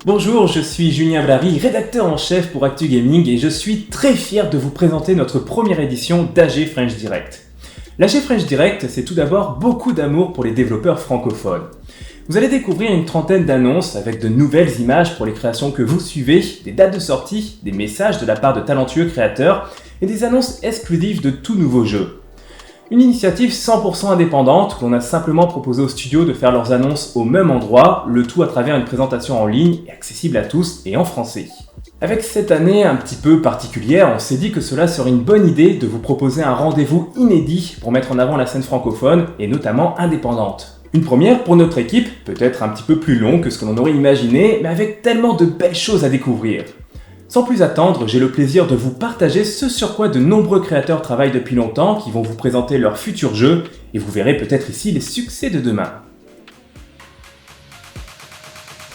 Bonjour, je suis Julien Blary, rédacteur en chef pour Actu Gaming et je suis très fier de vous présenter notre première édition d'AG French Direct. L'AG French Direct, c'est tout d'abord beaucoup d'amour pour les développeurs francophones. Vous allez découvrir une trentaine d'annonces avec de nouvelles images pour les créations que vous suivez, des dates de sortie, des messages de la part de talentueux créateurs et des annonces exclusives de tout nouveaux jeux. Une initiative 100% indépendante où l'on a simplement proposé aux studios de faire leurs annonces au même endroit, le tout à travers une présentation en ligne et accessible à tous et en français. Avec cette année un petit peu particulière, on s'est dit que cela serait une bonne idée de vous proposer un rendez-vous inédit pour mettre en avant la scène francophone et notamment indépendante. Une première pour notre équipe, peut-être un petit peu plus long que ce que l'on aurait imaginé, mais avec tellement de belles choses à découvrir. Sans plus attendre, j'ai le plaisir de vous partager ce sur quoi de nombreux créateurs travaillent depuis longtemps, qui vont vous présenter leurs futurs jeux, et vous verrez peut-être ici les succès de demain.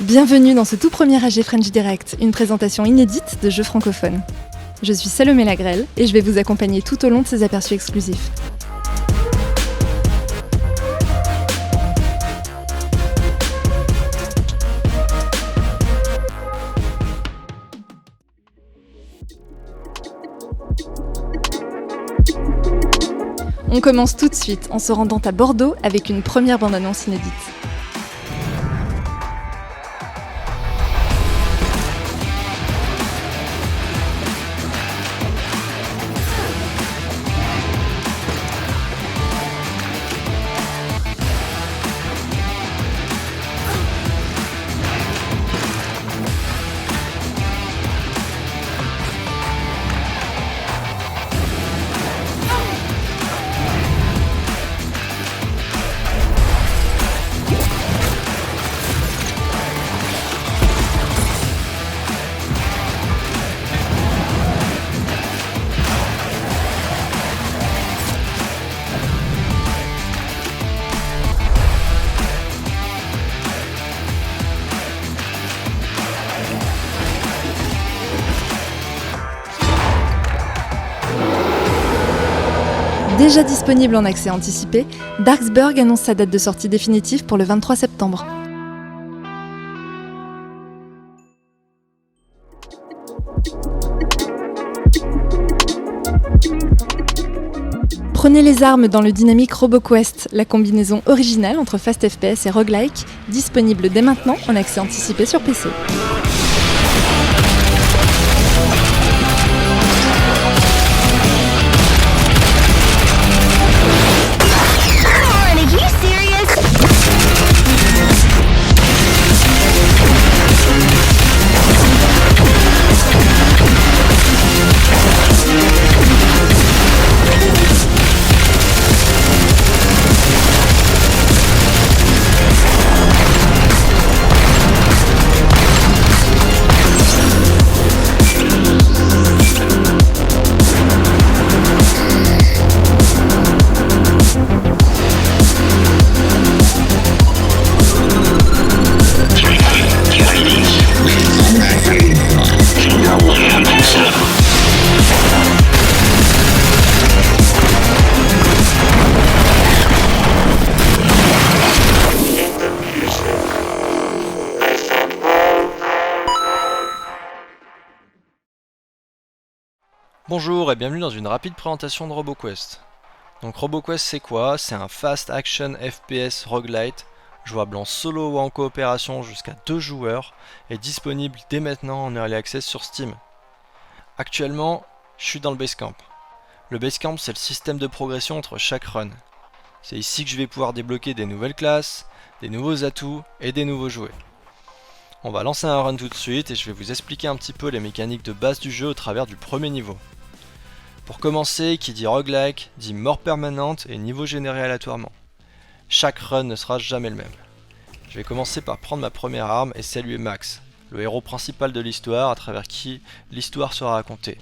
Bienvenue dans ce tout premier AG French Direct, une présentation inédite de jeux francophones. Je suis Salomé Lagrelle et je vais vous accompagner tout au long de ces aperçus exclusifs. On commence tout de suite en se rendant à Bordeaux avec une première bande-annonce inédite. Déjà disponible en accès anticipé, Darksburg annonce sa date de sortie définitive pour le 23 septembre. Prenez les armes dans le dynamique RoboQuest, la combinaison originale entre Fast FPS et Roguelike, disponible dès maintenant en accès anticipé sur PC. Bonjour et bienvenue dans une rapide présentation de RoboQuest. Donc RoboQuest c'est quoi? C'est un fast action FPS roguelite, jouable en solo ou en coopération jusqu'à 2 joueurs et disponible dès maintenant en Early Access sur Steam. Actuellement, je suis dans le Basecamp. Le Basecamp c'est le système de progression entre chaque run. C'est ici que je vais pouvoir débloquer des nouvelles classes, des nouveaux atouts et des nouveaux jouets. On va lancer un run tout de suite et je vais vous expliquer un petit peu les mécaniques de base du jeu au travers du premier niveau. Pour commencer, qui dit roguelike, dit mort permanente et niveau généré aléatoirement. Chaque run ne sera jamais le même. Je vais commencer par prendre ma première arme et saluer Max, le héros principal de l'histoire à travers qui l'histoire sera racontée.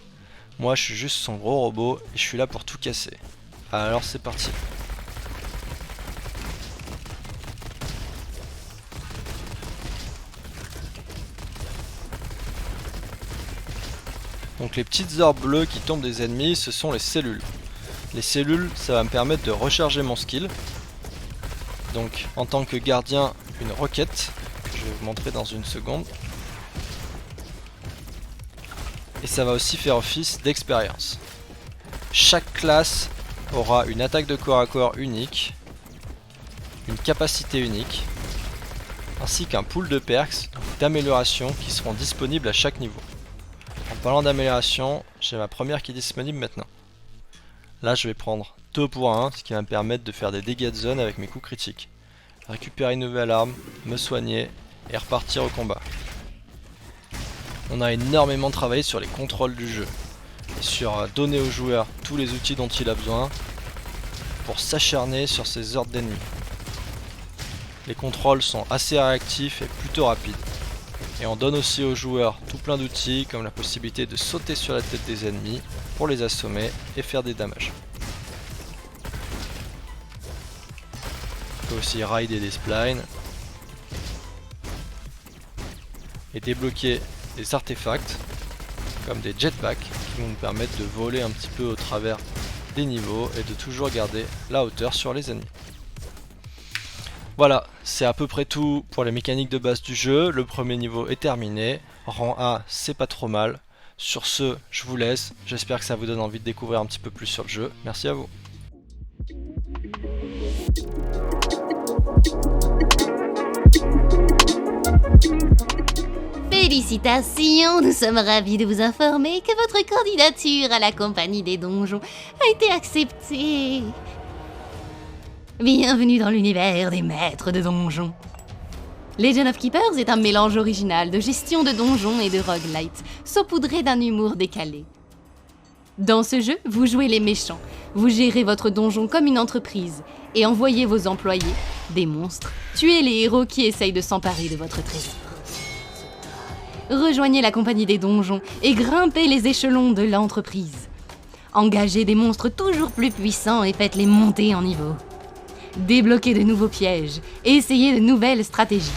Moi je suis juste son gros robot et je suis là pour tout casser. Alors c'est parti. Donc les petites orbes bleues qui tombent des ennemis, ce sont les cellules. Les cellules, ça va me permettre de recharger mon skill. Donc en tant que gardien, une roquette, que je vais vous montrer dans une seconde. et ça va aussi faire office d'expérience. Chaque classe aura une attaque de corps à corps unique, une capacité unique, ainsi qu'un pool de perks d'amélioration qui seront disponibles à chaque niveau. En parlant d'amélioration, j'ai ma première qui est disponible maintenant. Là je vais prendre 2 pour 1, ce qui va me permettre de faire des dégâts de zone avec mes coups critiques. Récupérer une nouvelle arme, me soigner et repartir au combat. On a énormément travaillé sur les contrôles du jeu, et sur donner au joueur tous les outils dont il a besoin pour s'acharner sur ses ordres d'ennemis. Les contrôles sont assez réactifs et plutôt rapides. Et on donne aussi aux joueurs tout plein d'outils comme la possibilité de sauter sur la tête des ennemis pour les assommer et faire des damages. On peut aussi rider des splines et débloquer des artefacts comme des jetpacks qui vont nous permettre de voler un petit peu au travers des niveaux et de toujours garder la hauteur sur les ennemis. Voilà, c'est à peu près tout pour les mécaniques de base du jeu. Le premier niveau est terminé. Rang A, c'est pas trop mal. Sur ce, je vous laisse. J'espère que ça vous donne envie de découvrir un petit peu plus sur le jeu. Merci à vous. Félicitations, nous sommes ravis de vous informer que votre candidature à la Compagnie des Donjons a été acceptée. Bienvenue dans l'univers des maîtres de donjons. Legion of Keepers est un mélange original de gestion de donjons et de roguelite, saupoudré d'un humour décalé. Dans ce jeu, vous jouez les méchants, vous gérez votre donjon comme une entreprise et envoyez vos employés, des monstres, tuer les héros qui essayent de s'emparer de votre trésor. Rejoignez la Compagnie des Donjons et grimpez les échelons de l'entreprise. Engagez des monstres toujours plus puissants et faites-les monter en niveau. Débloquez de nouveaux pièges et essayez de nouvelles stratégies.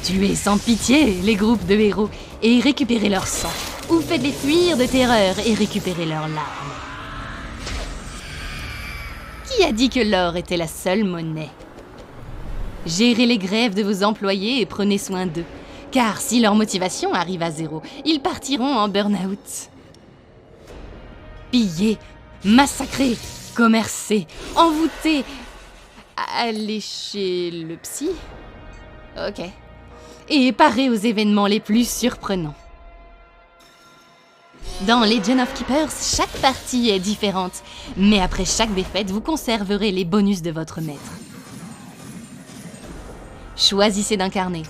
Tuez sans pitié les groupes de héros et récupérez leur sang, ou faites-les fuir de terreur et récupérez leurs larmes. Qui a dit que l'or était la seule monnaie? Gérez les grèves de vos employés et prenez soin d'eux, car si leur motivation arrive à zéro, ils partiront en burn-out. Piller, massacrer, commercer, envoûter... Aller chez le psy? Ok. Et parer aux événements les plus surprenants. Dans Legion of Keepers, chaque partie est différente, mais après chaque défaite, vous conserverez les bonus de votre maître. Choisissez d'incarner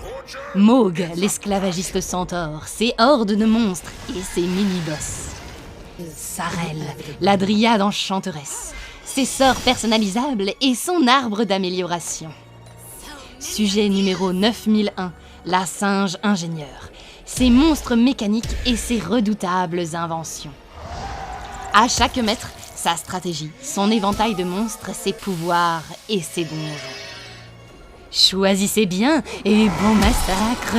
Mohg, l'esclavagiste centaure, ses hordes de monstres et ses mini-boss. Sarel, la dryade enchanteresse, ses sorts personnalisables et son arbre d'amélioration. Sujet numéro 9001, la singe ingénieure, ses monstres mécaniques et ses redoutables inventions. À chaque maître, sa stratégie, son éventail de monstres, ses pouvoirs et ses donjons. Choisissez bien et bon massacre.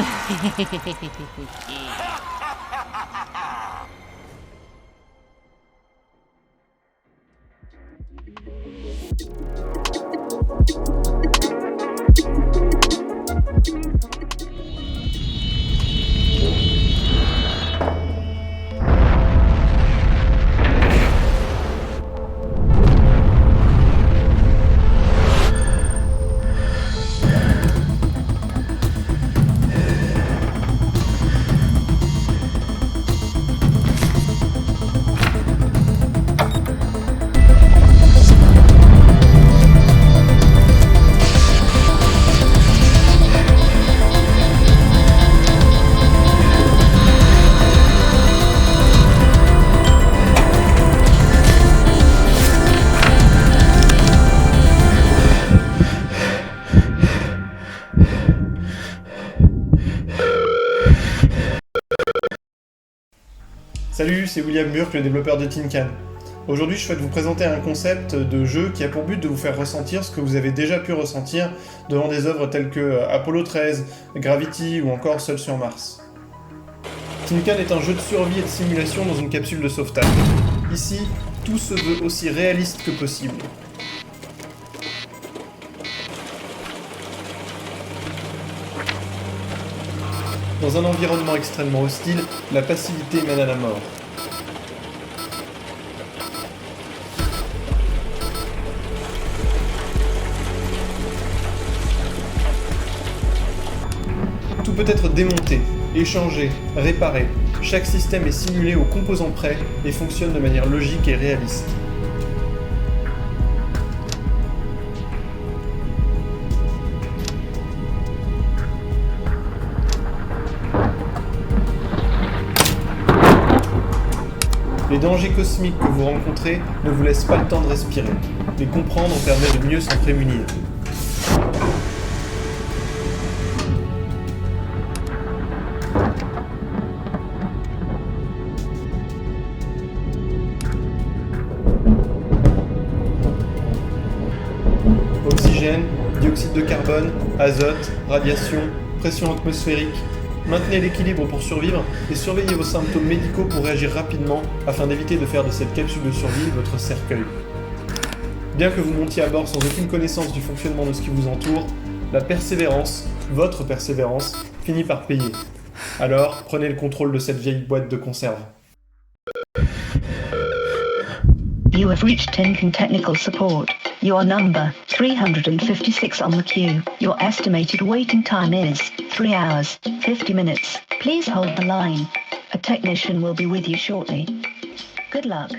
Salut, c'est William Burke, le développeur de Tin Can. Aujourd'hui, je souhaite vous présenter un concept de jeu qui a pour but de vous faire ressentir ce que vous avez déjà pu ressentir devant des œuvres telles que Apollo 13, Gravity ou encore Seul sur Mars. Tin Can est un jeu de survie et de simulation dans une capsule de sauvetage. Ici, tout se veut aussi réaliste que possible. Dans un environnement extrêmement hostile, la passivité mène à la mort. Tout peut être démonté, échangé, réparé. Chaque système est simulé aux composants près et fonctionne de manière logique et réaliste. Les dangers cosmiques que vous rencontrez ne vous laissent pas le temps de respirer. Les comprendre permet de mieux s'en prémunir. Oxygène, dioxyde de carbone, azote, radiation, pression atmosphérique. Maintenez l'équilibre pour survivre et surveillez vos symptômes médicaux pour réagir rapidement afin d'éviter de faire de cette capsule de survie votre cercueil. Bien que vous montiez à bord sans aucune connaissance du fonctionnement de ce qui vous entoure, la persévérance, votre persévérance, finit par payer. Alors, prenez le contrôle de cette vieille boîte de conserve. You have reached Tenkan Technical Support. Your number, 356 on the queue. Your estimated waiting time is 3 hours, 50 minutes. Please hold the line. A technician will be with you shortly. Good luck.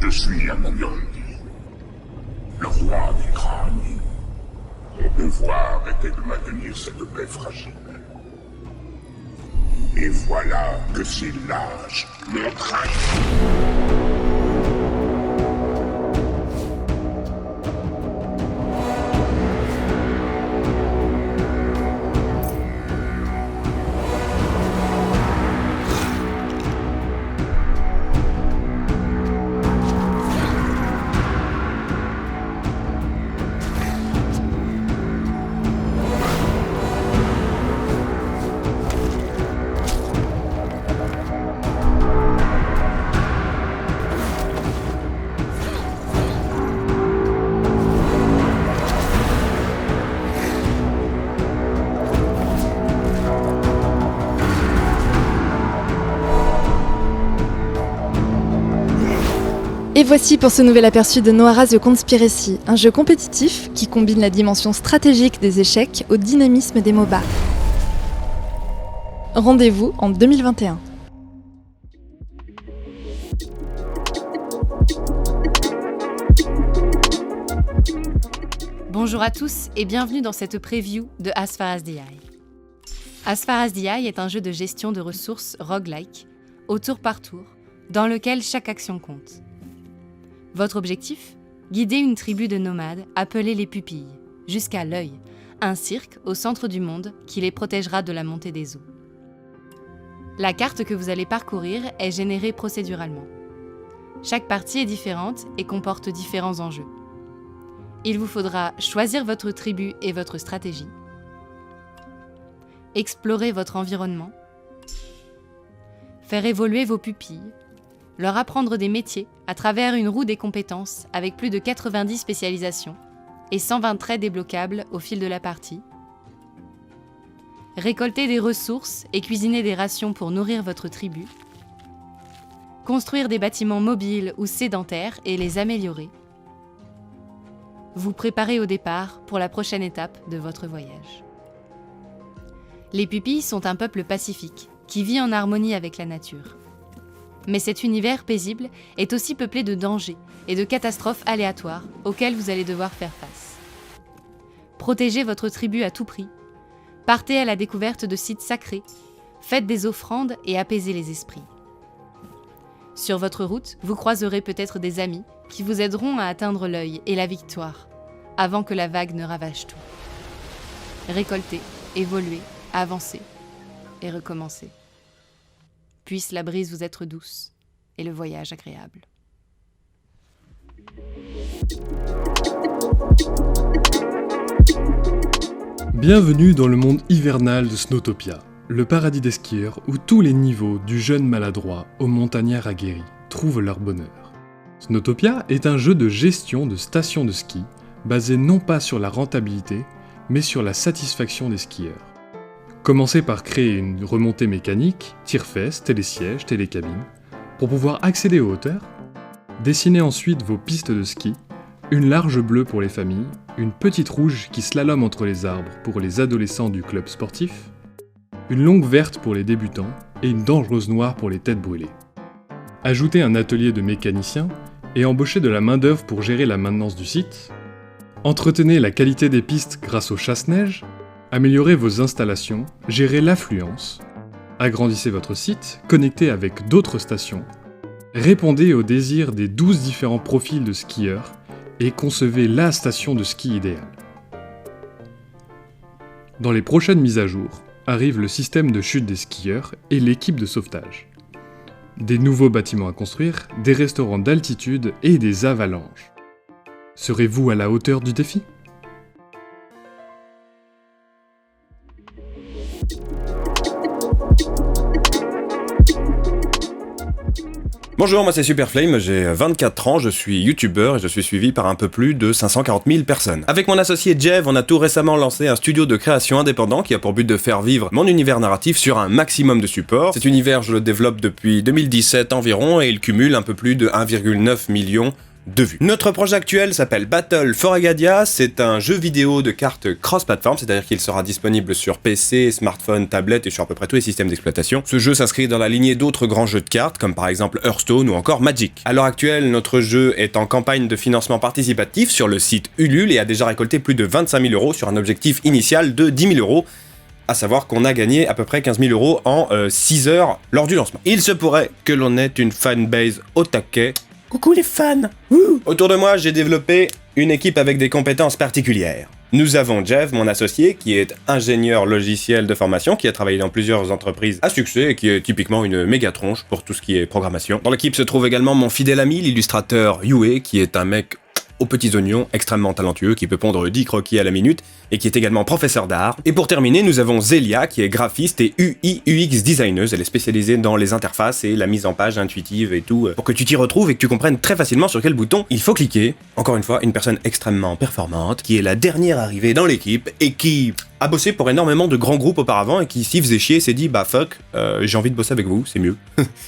Je suis un Moyondi, le roi des crânes. Mon devoir était de maintenir cette paix fragile. Et voilà que ces lâches m'ont trahi. Et voici pour ce nouvel aperçu de Noahra The Conspiracy, un jeu compétitif qui combine la dimension stratégique des échecs au dynamisme des MOBA. Rendez-vous en 2021. Bonjour à tous et bienvenue dans cette preview de As Far As the Eye. As Far As the Eye est un jeu de gestion de ressources roguelike, au tour par tour, dans lequel chaque action compte. Votre objectif ? Guider une tribu de nomades appelée les Pupilles, jusqu'à l'Œil, un cirque au centre du monde qui les protégera de la montée des eaux. La carte que vous allez parcourir est générée procéduralement. Chaque partie est différente et comporte différents enjeux. Il vous faudra choisir votre tribu et votre stratégie, explorer votre environnement, faire évoluer vos pupilles, leur apprendre des métiers à travers une roue des compétences avec plus de 90 spécialisations et 120 traits débloquables au fil de la partie, récolter des ressources et cuisiner des rations pour nourrir votre tribu, construire des bâtiments mobiles ou sédentaires et les améliorer, vous préparer au départ pour la prochaine étape de votre voyage. Les Pupilles sont un peuple pacifique qui vit en harmonie avec la nature. Mais cet univers paisible est aussi peuplé de dangers et de catastrophes aléatoires auxquelles vous allez devoir faire face. Protégez votre tribu à tout prix, partez à la découverte de sites sacrés, faites des offrandes et apaisez les esprits. Sur votre route, vous croiserez peut-être des amis qui vous aideront à atteindre l'Œil et la victoire, avant que la vague ne ravage tout. Récoltez, évoluez, avancez et recommencez. Puisse la brise vous être douce et le voyage agréable. Bienvenue dans le monde hivernal de Snowtopia, le paradis des skieurs où tous les niveaux, du jeune maladroit au montagnard aguerri, trouvent leur bonheur. Snowtopia est un jeu de gestion de stations de ski, basé non pas sur la rentabilité, mais sur la satisfaction des skieurs. Commencez par créer une remontée mécanique, tire-fesses, télésièges, télécabines, pour pouvoir accéder aux hauteurs. Dessinez ensuite vos pistes de ski, une large bleue pour les familles, une petite rouge qui slalome entre les arbres pour les adolescents du club sportif, une longue verte pour les débutants et une dangereuse noire pour les têtes brûlées. Ajoutez un atelier de mécaniciens et embauchez de la main-d'œuvre pour gérer la maintenance du site. Entretenez la qualité des pistes grâce au chasse-neige, améliorez vos installations, gérez l'affluence, agrandissez votre site, connectez avec d'autres stations, répondez aux désirs des 12 différents profils de skieurs et concevez la station de ski idéale. Dans les prochaines mises à jour, arrive le système de chute des skieurs et l'équipe de sauvetage. Des nouveaux bâtiments à construire, des restaurants d'altitude et des avalanches. Serez-vous à la hauteur du défi ? Bonjour, moi c'est Superflame, j'ai 24 ans, je suis youtubeur et je suis suivi par un peu plus de 540 000 personnes. Avec mon associé Jeff, on a tout récemment lancé un studio de création indépendant qui a pour but de faire vivre mon univers narratif sur un maximum de supports. Cet univers, je le développe depuis 2017 environ et il cumule un peu plus de 1,9 million de vues. Notre projet actuel s'appelle Battle for Agadia, c'est un jeu vidéo de cartes cross-platform, c'est-à-dire qu'il sera disponible sur PC, smartphone, tablette et sur à peu près tous les systèmes d'exploitation. Ce jeu s'inscrit dans la lignée d'autres grands jeux de cartes, comme par exemple Hearthstone ou encore Magic. À l'heure actuelle, notre jeu est en campagne de financement participatif sur le site Ulule et a déjà récolté plus de 25 000 € sur un objectif initial de 10 000 €. À savoir qu'on a gagné à peu près 15 000 € en 6 heures lors du lancement. Il se pourrait que l'on ait une fanbase au taquet. Coucou les fans! Autour de moi, j'ai développé une équipe avec des compétences particulières. Nous avons Jeff, mon associé, qui est ingénieur logiciel de formation, qui a travaillé dans plusieurs entreprises à succès et qui est typiquement une méga tronche pour tout ce qui est programmation. Dans l'équipe se trouve également mon fidèle ami, l'illustrateur Yue, qui est un mec aux petits oignons, extrêmement talentueux, qui peut pondre 10 croquis à la minute, et qui est également professeur d'art. Et pour terminer, nous avons Zelia, qui est graphiste et UI/UX designeuse. Elle est spécialisée dans les interfaces et la mise en page intuitive et tout, pour que tu t'y retrouves et que tu comprennes très facilement sur quel bouton il faut cliquer. Encore une fois, une personne extrêmement performante, qui est la dernière arrivée dans l'équipe, et qui a bossé pour énormément de grands groupes auparavant, et qui s'y faisait chier, s'est dit, bah fuck, j'ai envie de bosser avec vous, c'est mieux.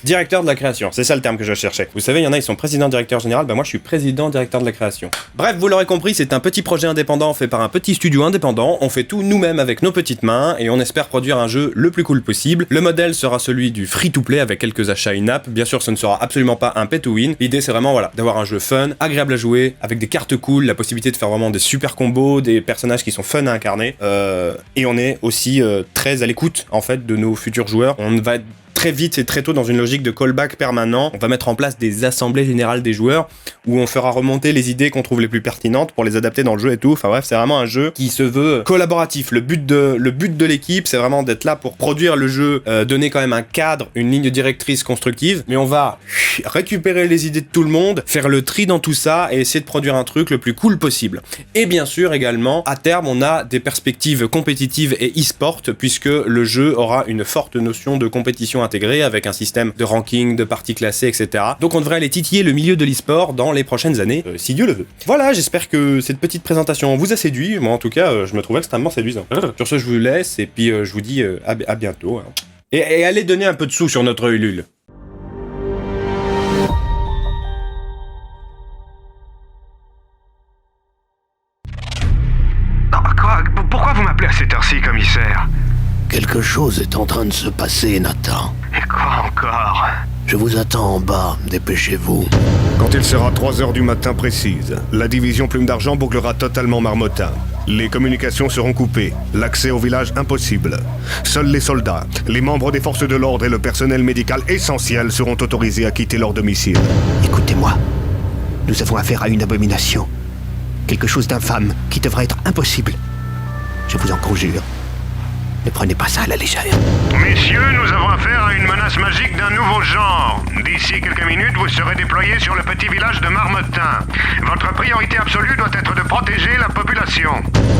Directeur de la création, c'est ça le terme que je cherchais. Vous savez, il y en a, ils sont président-directeur général, bah moi je suis président-directeur de la création. Bref, vous l'aurez compris, c'est un petit projet indépendant fait par un petit studio indépendant, on fait tout nous-mêmes avec nos petites mains, et on espère produire un jeu le plus cool possible. Le modèle sera celui du free-to-play avec quelques achats in-app, bien sûr ce ne sera absolument pas un pay-to-win, l'idée c'est vraiment voilà, d'avoir un jeu fun, agréable à jouer, avec des cartes cool, la possibilité de faire vraiment des super combos, des personnages qui sont fun à incarner, et on est aussi très à l'écoute en fait de nos futurs joueurs. On va très vite et très tôt dans une logique de callback permanent. On va mettre en place des assemblées générales des joueurs où on fera remonter les idées qu'on trouve les plus pertinentes pour les adapter dans le jeu et tout. Enfin bref, c'est vraiment un jeu qui se veut collaboratif. Le but de l'équipe, c'est vraiment d'être là pour produire le jeu, donner quand même un cadre, une ligne directrice constructive, mais on va récupérer les idées de tout le monde, faire le tri dans tout ça et essayer de produire un truc le plus cool possible. Et bien sûr également, à terme, on a des perspectives compétitives et e-sport puisque le jeu aura une forte notion de compétition intégrée avec un système de ranking, de parties classées, etc. Donc on devrait aller titiller le milieu de l'e-sport dans les prochaines années, si Dieu le veut. Voilà, j'espère que cette petite présentation vous a séduit. Moi en tout cas, je me trouve extrêmement séduisant. Sur ce, je vous laisse et puis je vous dis à bientôt. Et allez donner un peu de sous sur notre Ulule. Quoi ? Pourquoi vous m'appelez à cette heure-ci, commissaire ? Quelque chose est en train de se passer, Nathan. Et quoi encore ? Je vous attends en bas, dépêchez-vous. Quand il sera 3h du matin précise, la division Plume d'Argent bouclera totalement Marmottin. Les communications seront coupées, l'accès au village impossible. Seuls les soldats, les membres des forces de l'ordre et le personnel médical essentiel seront autorisés à quitter leur domicile. Écoutez-moi, nous avons affaire à une abomination. Quelque chose d'infâme qui devrait être impossible. Je vous en conjure. Ne prenez pas ça à la légère. Messieurs, nous avons affaire à une menace magique d'un nouveau genre. D'ici quelques minutes, vous serez déployés sur le petit village de Marmottin. Votre priorité absolue doit être de protéger la population.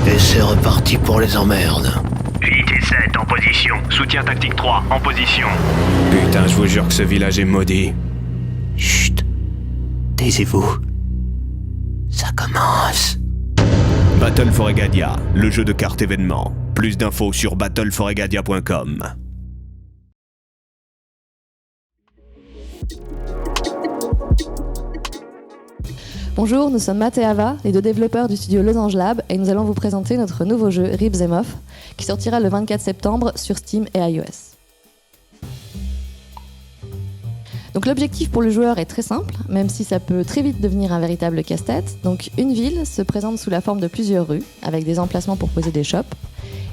Et c'est reparti pour les emmerdes. Unité 7 en position. Soutien tactique 3 en position. Putain, je vous jure que ce village est maudit. Chut. Taisez-vous. Ça commence. Battle for Egadia, le jeu de cartes événement. Plus d'infos sur battleforegadia.com. Bonjour, nous sommes Matt et Ava, les deux développeurs du studio Losange Lab, et nous allons vous présenter notre nouveau jeu Ribs and Off, qui sortira le 24 septembre sur Steam et iOS. Donc l'objectif pour le joueur est très simple, même si ça peut très vite devenir un véritable casse-tête. Donc une ville se présente sous la forme de plusieurs rues, avec des emplacements pour poser des shops.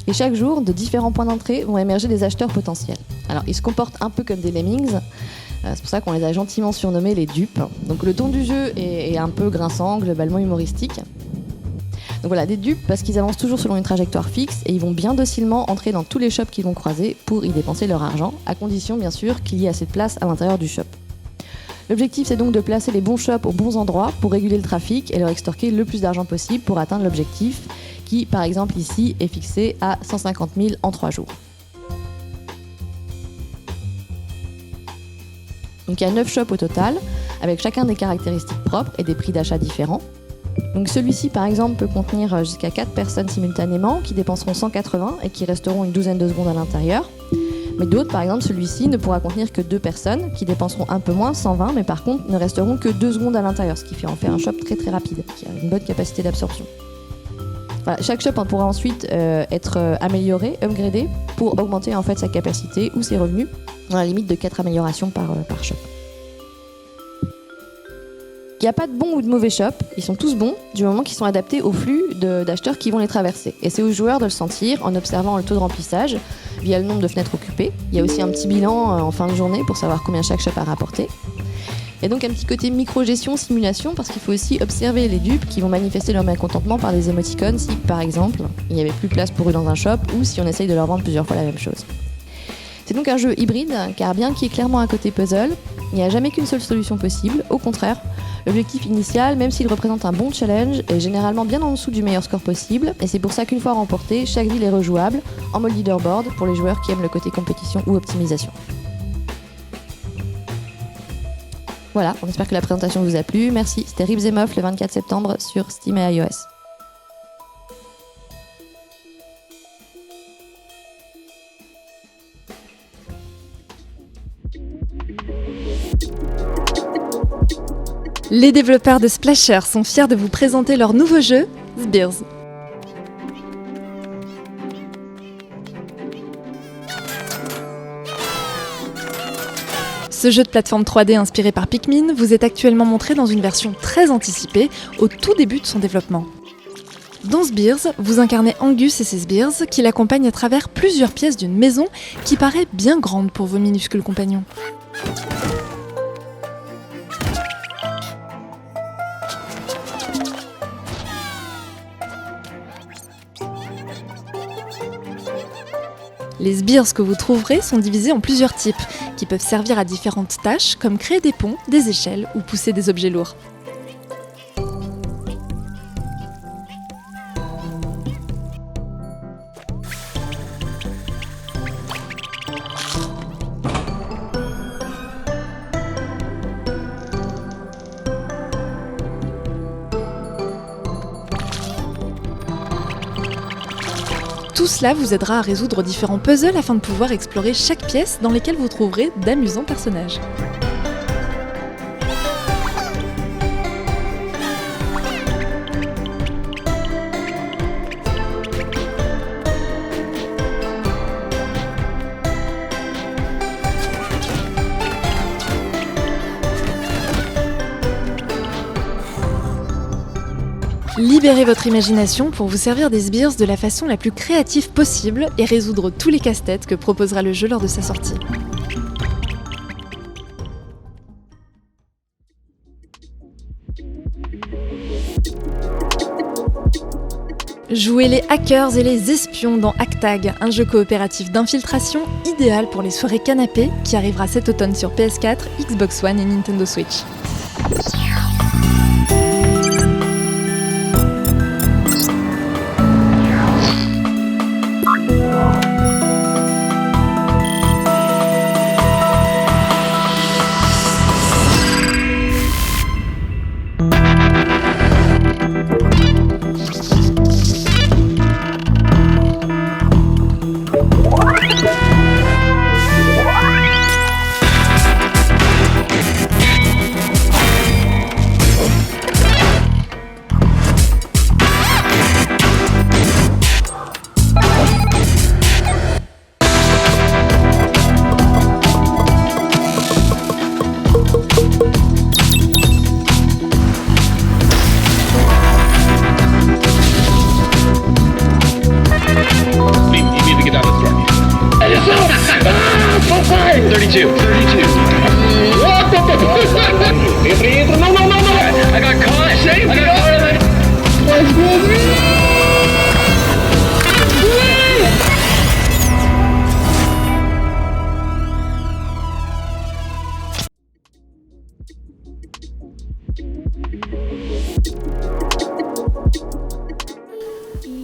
Et chaque jour, de différents points d'entrée vont émerger des acheteurs potentiels. Alors ils se comportent un peu comme des lemmings, c'est pour ça qu'on les a gentiment surnommés les dupes. Donc le ton du jeu est un peu grinçant, globalement humoristique. Donc voilà, des dupes parce qu'ils avancent toujours selon une trajectoire fixe et ils vont bien docilement entrer dans tous les shops qu'ils vont croiser pour y dépenser leur argent, à condition bien sûr qu'il y ait assez de place à l'intérieur du shop. L'objectif c'est donc de placer les bons shops aux bons endroits pour réguler le trafic et leur extorquer le plus d'argent possible pour atteindre l'objectif qui, par exemple ici, est fixé à 150 000 en 3 jours. Donc il y a 9 shops au total, avec chacun des caractéristiques propres et des prix d'achat différents. Donc celui-ci par exemple peut contenir jusqu'à 4 personnes simultanément qui dépenseront 180 et qui resteront une douzaine de secondes à l'intérieur. Mais d'autres, par exemple celui-ci ne pourra contenir que 2 personnes qui dépenseront un peu moins, 120, mais par contre ne resteront que 2 secondes à l'intérieur, ce qui fait en faire un shop très très rapide, qui a une bonne capacité d'absorption. Voilà, chaque shop pourra ensuite être amélioré, upgradé, pour augmenter en fait sa capacité ou ses revenus, dans la limite de 4 améliorations par shop. Il n'y a pas de bons ou de mauvais shops, ils sont tous bons du moment qu'ils sont adaptés au flux d'acheteurs qui vont les traverser. Et c'est aux joueurs de le sentir en observant le taux de remplissage via le nombre de fenêtres occupées. Il y a aussi un petit bilan en fin de journée pour savoir combien chaque shop a rapporté. Il y a donc un petit côté micro-gestion, simulation, parce qu'il faut aussi observer les dupes qui vont manifester leur mécontentement par des émoticônes si, par exemple, il n'y avait plus de place pour eux dans un shop ou si on essaye de leur vendre plusieurs fois la même chose. C'est donc un jeu hybride, car bien qu'il y ait clairement un côté puzzle, il n'y a jamais qu'une seule solution possible. Au contraire, l'objectif initial, même s'il représente un bon challenge, est généralement bien en dessous du meilleur score possible, et c'est pour ça qu'une fois remporté, chaque ville est rejouable, en mode leaderboard, pour les joueurs qui aiment le côté compétition ou optimisation. Voilà, on espère que la présentation vous a plu. Merci, c'était Ribs and Off le 24 septembre sur Steam et iOS. Les développeurs de Splasher sont fiers de vous présenter leur nouveau jeu, Sbirz. Ce jeu de plateforme 3D inspiré par Pikmin vous est actuellement montré dans une version très anticipée au tout début de son développement. Dans Sbirz, vous incarnez Angus et ses sbires qui l'accompagnent à travers plusieurs pièces d'une maison qui paraît bien grande pour vos minuscules compagnons. Les sbires que vous trouverez sont divisés en plusieurs types, qui peuvent servir à différentes tâches, comme créer des ponts, des échelles ou pousser des objets lourds. Tout cela vous aidera à résoudre différents puzzles afin de pouvoir explorer chaque pièce dans lesquelles vous trouverez d'amusants personnages. Libérez votre imagination pour vous servir des sbires de la façon la plus créative possible et résoudre tous les casse-têtes que proposera le jeu lors de sa sortie. Jouez les hackers et les espions dans Hacktag, un jeu coopératif d'infiltration idéal pour les soirées canapé qui arrivera cet automne sur PS4, Xbox One et Nintendo Switch.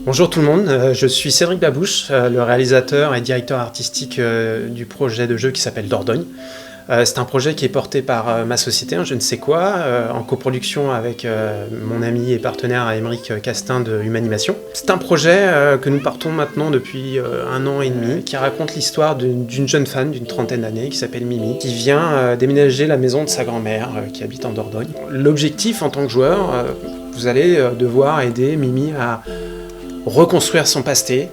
Bonjour tout le monde, je suis Cédric Babouche, le réalisateur et directeur artistique du projet de jeu qui s'appelle Dordogne. C'est un projet qui est porté par ma société, Je ne sais quoi, en coproduction avec mon ami et partenaire Aymeric Castin de Humanimation. C'est un projet que nous partons maintenant depuis 1 an et demi, qui raconte l'histoire d'une jeune femme d'une trentaine d'années qui s'appelle Mimi, qui vient déménager la maison de sa grand-mère qui habite en Dordogne. L'objectif en tant que joueur, vous allez devoir aider Mimi à reconstruire son passé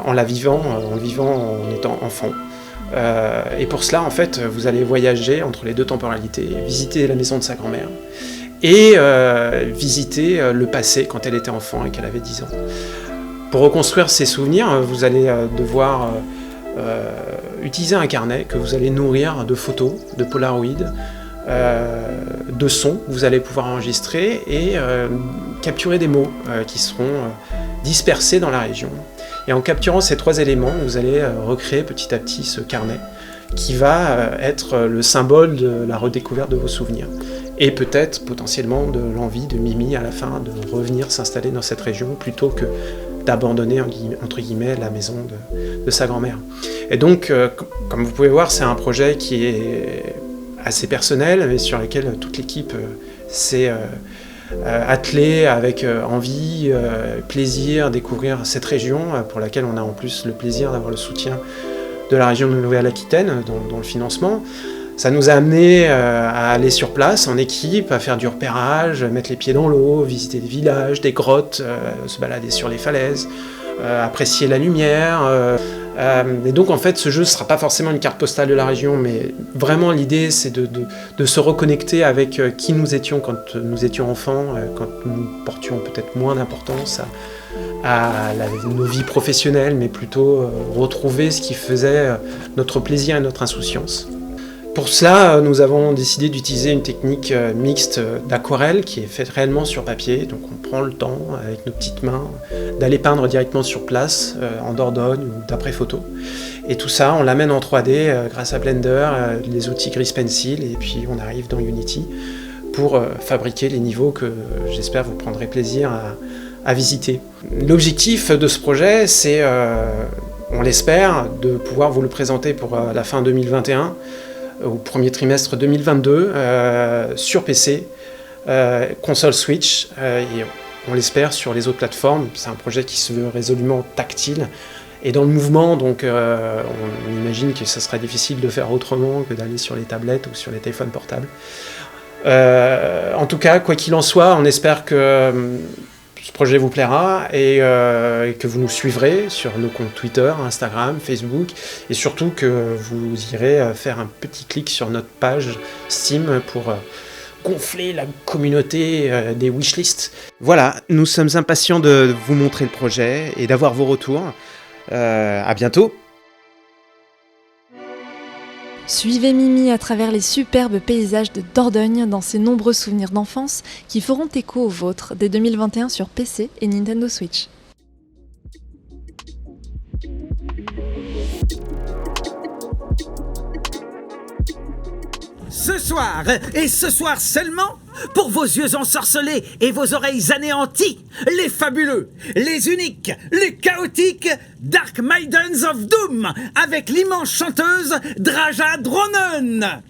en le vivant en étant enfant. Et pour cela, en fait, vous allez voyager entre les deux temporalités, visiter la maison de sa grand-mère et visiter le passé quand elle était enfant et qu'elle avait 10 ans. Pour reconstruire ses souvenirs, vous allez devoir utiliser un carnet que vous allez nourrir de photos, de polaroïds, de sons que vous allez pouvoir enregistrer et capturer des mots qui seront dispersés dans la région. Et en capturant ces 3 éléments, vous allez recréer petit à petit ce carnet qui va être le symbole de la redécouverte de vos souvenirs. Et peut-être potentiellement de l'envie de Mimi à la fin de revenir s'installer dans cette région plutôt que d'abandonner entre guillemets la maison de sa grand-mère. Et donc, comme vous pouvez voir, c'est un projet qui est assez personnel, mais sur lequel toute l'équipe s'est attelée avec envie, plaisir, découvrir cette région pour laquelle on a en plus le plaisir d'avoir le soutien de la région de Nouvelle-Aquitaine dans le financement. Ça nous a amené à aller sur place en équipe, à faire du repérage, mettre les pieds dans l'eau, visiter des villages, des grottes, se balader sur les falaises, apprécier la lumière. Et donc en fait ce jeu ne sera pas forcément une carte postale de la région, mais vraiment l'idée c'est de se reconnecter avec qui nous étions quand nous étions enfants, quand nous portions peut-être moins d'importance à nos vies professionnelles, mais plutôt retrouver ce qui faisait notre plaisir et notre insouciance. Pour cela, nous avons décidé d'utiliser une technique mixte d'aquarelle qui est faite réellement sur papier. Donc on prend le temps, avec nos petites mains, d'aller peindre directement sur place, en Dordogne ou d'après photo. Et tout ça, on l'amène en 3D grâce à Blender, les outils Grease Pencil, et puis on arrive dans Unity pour fabriquer les niveaux que j'espère vous prendrez plaisir à visiter. L'objectif de ce projet, c'est, on l'espère, de pouvoir vous le présenter pour la fin 2021, au premier trimestre 2022, sur PC, console Switch, et on l'espère sur les autres plateformes. C'est un projet qui se veut résolument tactile et dans le mouvement, donc on imagine que ça serait difficile de faire autrement que d'aller sur les tablettes ou sur les téléphones portables. En tout cas, quoi qu'il en soit, on espère que ce projet vous plaira et que vous nous suivrez sur nos comptes Twitter, Instagram, Facebook, et surtout que vous irez faire un petit clic sur notre page Steam pour gonfler la communauté des wishlists. Voilà, nous sommes impatients de vous montrer le projet et d'avoir vos retours. À bientôt. Suivez Mimi à travers les superbes paysages de Dordogne dans ses nombreux souvenirs d'enfance qui feront écho aux vôtres dès 2021 sur PC et Nintendo Switch. ce soir, et ce soir seulement, pour vos yeux ensorcelés et vos oreilles anéanties, les fabuleux, les uniques, les chaotiques Dark Maidens of Doom, avec l'immense chanteuse Draja Dronen.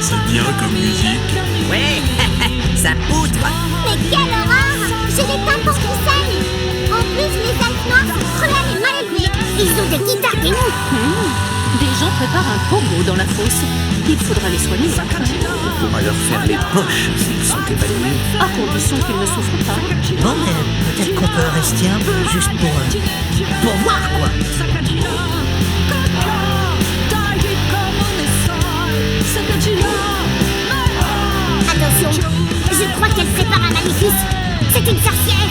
C'est bien comme musique. Ouais, ça poutre. Mais quelle horreur! J'ai des tympans qui saignent. En plus, les elfes noirs sont cruels et mal élevés. Ils ont des guitares des mous. Des gens préparent un pogo dans la fosse. Il faudra les soigner. On pourra leur faire les poches s'ils sont évanouis. À condition qu'ils ne souffrent pas. Bon, mais peut-être qu'on peut rester un peu, juste pour voir, quoi. Attention, je crois qu'elle prépare un maléfice. C'est une sorcière.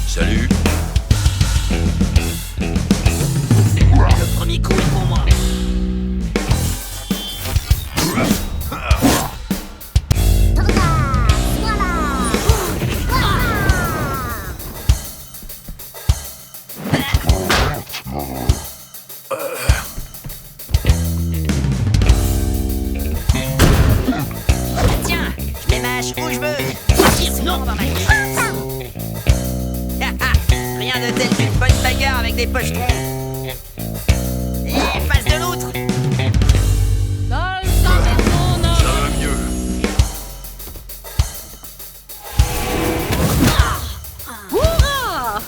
Salut. Le premier coup est pour moi. Tiens, je les mâche où je veux. Tire-moi dans ma gueule. Rien de tel qu'une bonne bagarre avec des pochetrons. Et passe de l'autre. Ça va mieux. Hurrah!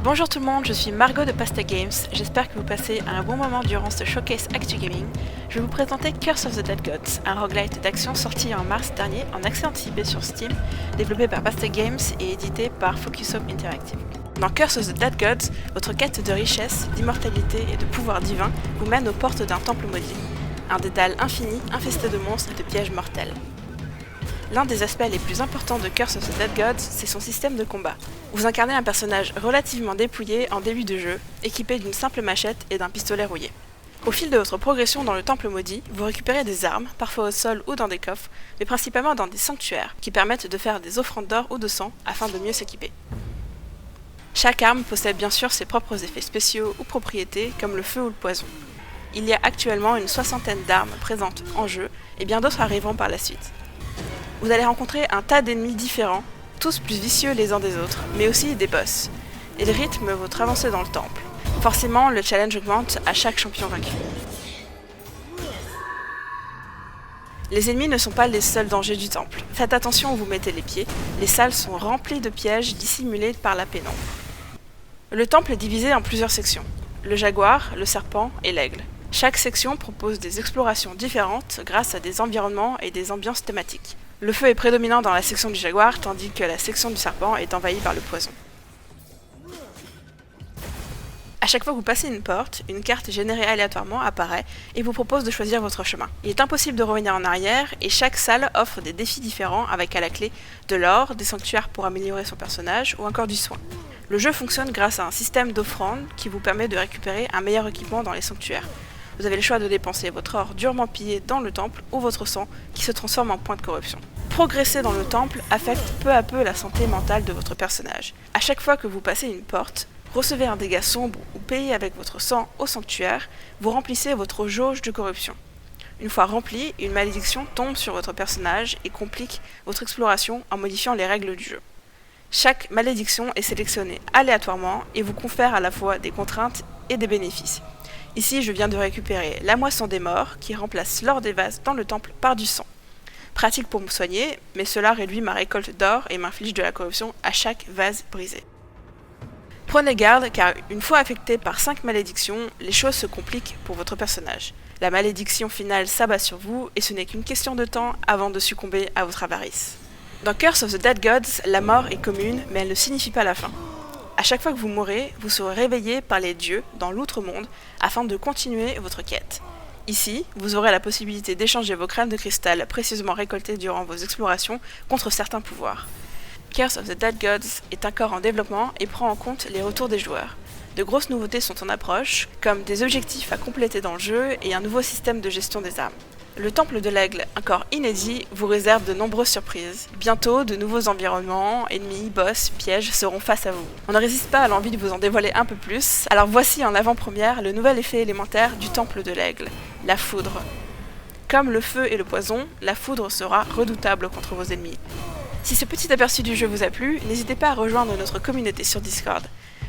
Bonjour tout le monde, je suis Margot de Pasta Games, j'espère que vous passez un bon moment durant ce showcase Actu Gaming. Je vais vous présenter Curse of the Dead Gods, un roguelite d'action sorti en mars dernier en accès anticipé sur Steam, développé par Pasta Games et édité par Focus Home Interactive. Dans Curse of the Dead Gods, votre quête de richesse, d'immortalité et de pouvoir divin vous mène aux portes d'un temple maudit, un dédale infini infesté de monstres et de pièges mortels. L'un des aspects les plus importants de Curse of the Dead Gods, c'est son système de combat. Vous incarnez un personnage relativement dépouillé en début de jeu, équipé d'une simple machette et d'un pistolet rouillé. Au fil de votre progression dans le temple maudit, vous récupérez des armes, parfois au sol ou dans des coffres, mais principalement dans des sanctuaires, qui permettent de faire des offrandes d'or ou de sang afin de mieux s'équiper. Chaque arme possède bien sûr ses propres effets spéciaux ou propriétés, comme le feu ou le poison. Il y a actuellement une 60aine d'armes présentes en jeu, et bien d'autres arriveront par la suite. Vous allez rencontrer un tas d'ennemis différents, tous plus vicieux les uns des autres, mais aussi des boss. Ils rythment votre avancée dans le temple. Forcément, le challenge augmente à chaque champion vaincu. Les ennemis ne sont pas les seuls dangers du temple. Faites attention où vous mettez les pieds, les salles sont remplies de pièges dissimulés par la pénombre. Le temple est divisé en plusieurs sections. Le jaguar, le serpent et l'aigle. Chaque section propose des explorations différentes grâce à des environnements et des ambiances thématiques. Le feu est prédominant dans la section du jaguar, tandis que la section du serpent est envahie par le poison. À chaque fois que vous passez une porte, une carte générée aléatoirement apparaît et vous propose de choisir votre chemin. Il est impossible de revenir en arrière et chaque salle offre des défis différents avec à la clé de l'or, des sanctuaires pour améliorer son personnage ou encore du soin. Le jeu fonctionne grâce à un système d'offrandes qui vous permet de récupérer un meilleur équipement dans les sanctuaires. Vous avez le choix de dépenser votre or durement pillé dans le temple ou votre sang qui se transforme en point de corruption. Progresser dans le temple affecte peu à peu la santé mentale de votre personnage. À chaque fois que vous passez une porte, recevez un dégât sombre ou payez avec votre sang au sanctuaire, vous remplissez votre jauge de corruption. Une fois remplie, une malédiction tombe sur votre personnage et complique votre exploration en modifiant les règles du jeu. Chaque malédiction est sélectionnée aléatoirement et vous confère à la fois des contraintes et des bénéfices. Ici, je viens de récupérer la moisson des morts qui remplace l'or des vases dans le temple par du sang. Pratique pour me soigner, mais cela réduit ma récolte d'or et m'inflige de la corruption à chaque vase brisé. Prenez garde, car une fois affecté par 5 malédictions, les choses se compliquent pour votre personnage. La malédiction finale s'abat sur vous, et ce n'est qu'une question de temps avant de succomber à votre avarice. Dans Curse of the Dead Gods, la mort est commune, mais elle ne signifie pas la fin. À chaque fois que vous mourrez, vous serez réveillé par les dieux dans l'outre-monde afin de continuer votre quête. Ici, vous aurez la possibilité d'échanger vos crânes de cristal précieusement récoltés durant vos explorations contre certains pouvoirs. Curse of the Dead Gods est encore en développement et prend en compte les retours des joueurs. De grosses nouveautés sont en approche, comme des objectifs à compléter dans le jeu et un nouveau système de gestion des armes. Le Temple de l'Aigle, encore inédit, vous réserve de nombreuses surprises. Bientôt, de nouveaux environnements, ennemis, boss, pièges seront face à vous. On ne résiste pas à l'envie de vous en dévoiler un peu plus, alors voici en avant-première le nouvel effet élémentaire du Temple de l'Aigle, la foudre. Comme le feu et le poison, la foudre sera redoutable contre vos ennemis. Si ce petit aperçu du jeu vous a plu, n'hésitez pas à rejoindre notre communauté sur Discord.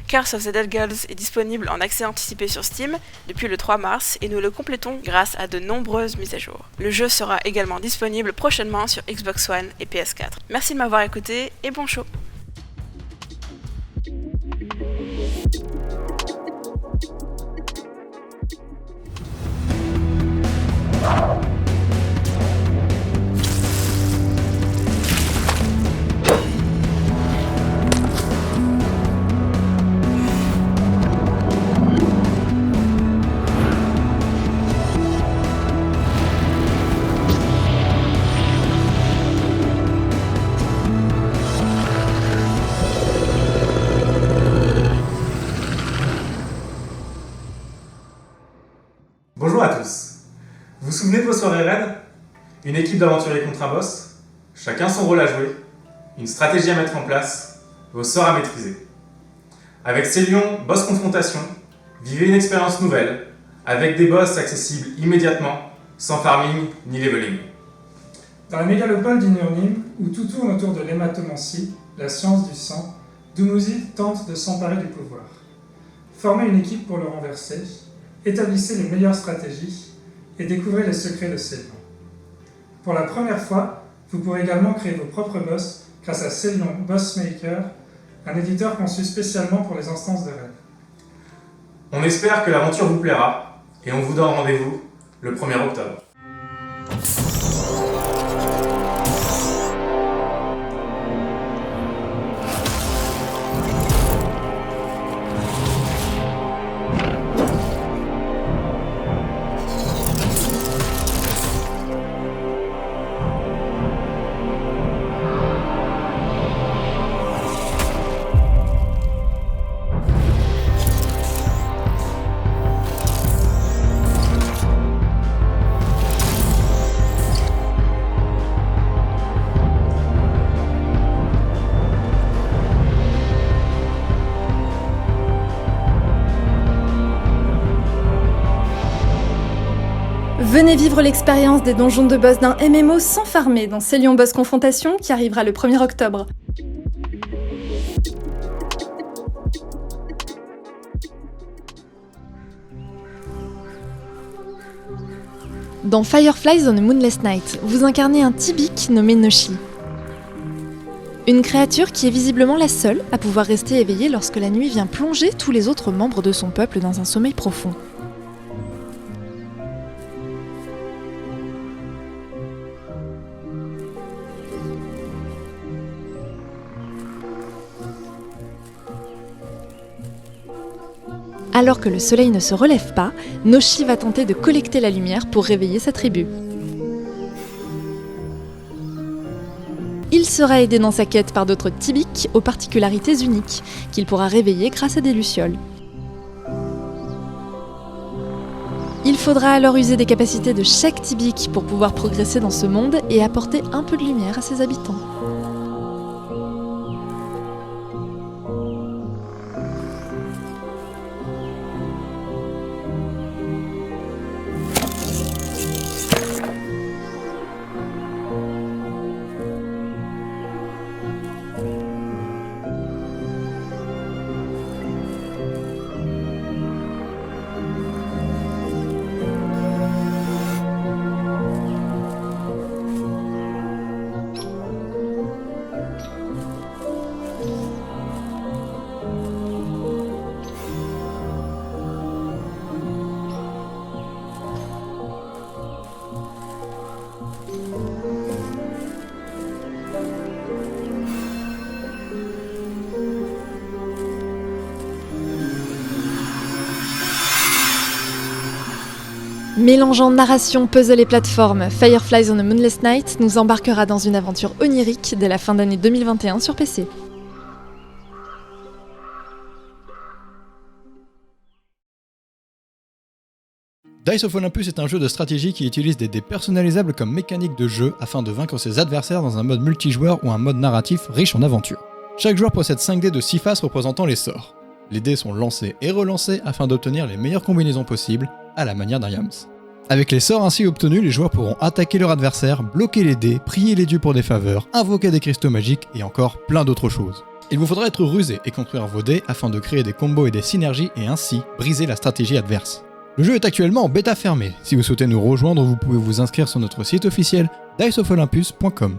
Curse of the Dead Gods est disponible en accès anticipé sur Steam depuis le 3 mars et nous le complétons grâce à de nombreuses mises à jour. Le jeu sera également disponible prochainement sur Xbox One et PS4. Merci de m'avoir écouté et bon show! Bonjour à tous. Vous vous souvenez de vos soirées raids? Une équipe d'aventuriers contre un boss, chacun son rôle à jouer, une stratégie à mettre en place, vos sorts à maîtriser. Avec Célion, boss confrontation, vivez une expérience nouvelle, avec des boss accessibles immédiatement, sans farming ni leveling. Dans la mégalopole d'Inurnim, où tout tourne autour de l'hématomancie, la science du sang, Dumuzid tente de s'emparer du pouvoir. Formez une équipe pour le renverser, établissez les meilleures stratégies et découvrez les secrets de Célion. Pour la première fois, vous pourrez également créer vos propres boss grâce à Célion Bossmaker, un éditeur conçu spécialement pour les instances de raid. On espère que l'aventure vous plaira et on vous donne rendez-vous le 1er octobre. Venez vivre l'expérience des donjons de boss d'un MMO sans farmer dans Célion Boss Confrontation qui arrivera le 1er octobre. Dans Fireflies on a Moonless Night, vous incarnez un Tibik nommé Noshi. Une créature qui est visiblement la seule à pouvoir rester éveillée lorsque la nuit vient plonger tous les autres membres de son peuple dans un sommeil profond. Alors que le soleil ne se relève pas, Noshi va tenter de collecter la lumière pour réveiller sa tribu. Il sera aidé dans sa quête par d'autres Tibik aux particularités uniques, qu'il pourra réveiller grâce à des lucioles. Il faudra alors user des capacités de chaque Tibik pour pouvoir progresser dans ce monde et apporter un peu de lumière à ses habitants. Mélangeant narration, puzzle et plateforme, Fireflies on a Moonless Night nous embarquera dans une aventure onirique dès la fin d'année 2021 sur PC. Dice of Olympus est un jeu de stratégie qui utilise des dés personnalisables comme mécanique de jeu afin de vaincre ses adversaires dans un mode multijoueur ou un mode narratif riche en aventures. Chaque joueur possède 5 dés de 6 faces représentant les sorts. Les dés sont lancés et relancés afin d'obtenir les meilleures combinaisons possibles, à la manière d'un Yams. Avec les sorts ainsi obtenus, les joueurs pourront attaquer leur adversaire, bloquer les dés, prier les dieux pour des faveurs, invoquer des cristaux magiques et encore plein d'autres choses. Il vous faudra être rusé et construire vos dés afin de créer des combos et des synergies et ainsi briser la stratégie adverse. Le jeu est actuellement en bêta fermée. Si vous souhaitez nous rejoindre, vous pouvez vous inscrire sur notre site officiel diceofolympus.com.